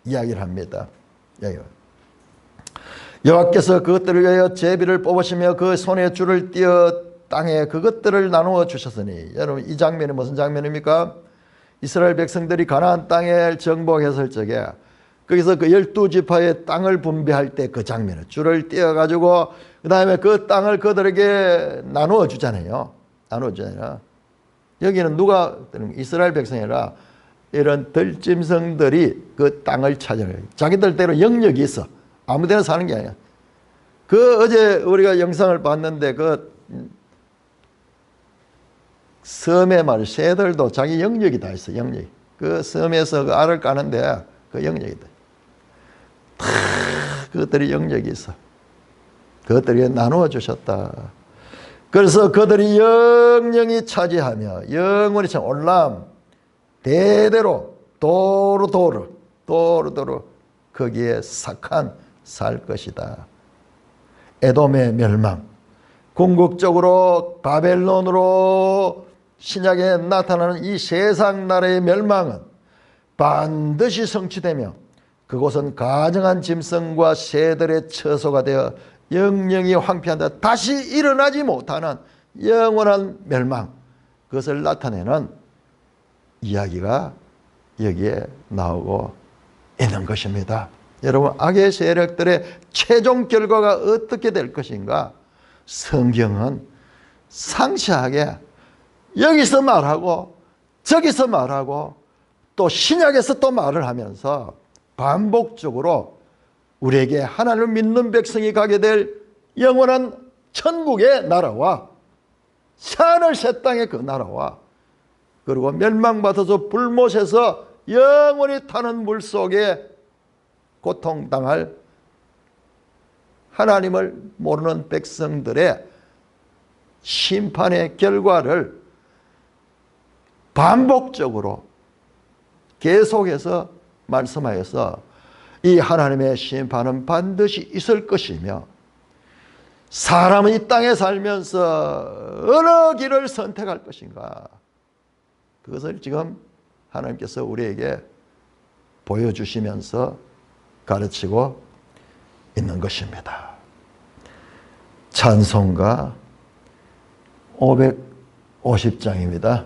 이야기를 합니다. 여호와께서 그것들을 위하여 제비를 뽑으시며 그 손에 줄을 띄어 땅에 그것들을 나누어 주셨으니, 여러분 이 장면이 무슨 장면입니까? 이스라엘 백성들이 가나안 땅에 정복했을 적에 거기서 그 12지파의 땅을 분배할 때 그 장면을 줄을 띄어 가지고 그 다음에 그 땅을 그들에게 나누어 주잖아요. 여기는 누가, 이스라엘 백성이라 이런 들짐승들이 그 땅을 차지해요. 자기들대로 영역이 있어. 아무데나 사는 게 아니야. 어제 우리가 영상을 봤는데 섬에 말 새들도 자기 영역이 다 있어. 영역. 그 섬에서 그 알을 까는데 그 영역이다. 다 그것들이 영역이 있어. 그것들이 나누어 주셨다. 그래서 그들이 영영히 차지하며 영원히 참 올람 대대로 도루도루 거기에 삭한 살 것이다. 에돔의 멸망, 궁극적으로 바벨론으로 신약에 나타나는 이 세상 나라의 멸망은 반드시 성취되며 그곳은 가정한 짐승과 새들의 처소가 되어 영영이 황폐한다. 다시 일어나지 못하는 영원한 멸망, 그것을 나타내는 이야기가 여기에 나오고 있는 것입니다. 여러분, 악의 세력들의 최종 결과가 어떻게 될 것인가? 성경은 상세하게 여기서 말하고 저기서 말하고 또 신약에서 또 말을 하면서 반복적으로 우리에게 하나님을 믿는 백성이 가게 될 영원한 천국의 나라와 새하늘 새 땅의 그 나라와 그리고 멸망받아서 불못에서 영원히 타는 물속에 고통당할 하나님을 모르는 백성들의 심판의 결과를 반복적으로 계속해서 말씀하여서 이 하나님의 심판은 반드시 있을 것이며 사람은 이 땅에 살면서 어느 길을 선택할 것인가, 그것을 지금 하나님께서 우리에게 보여주시면서 가르치고 있는 것입니다. 찬송가 550장입니다.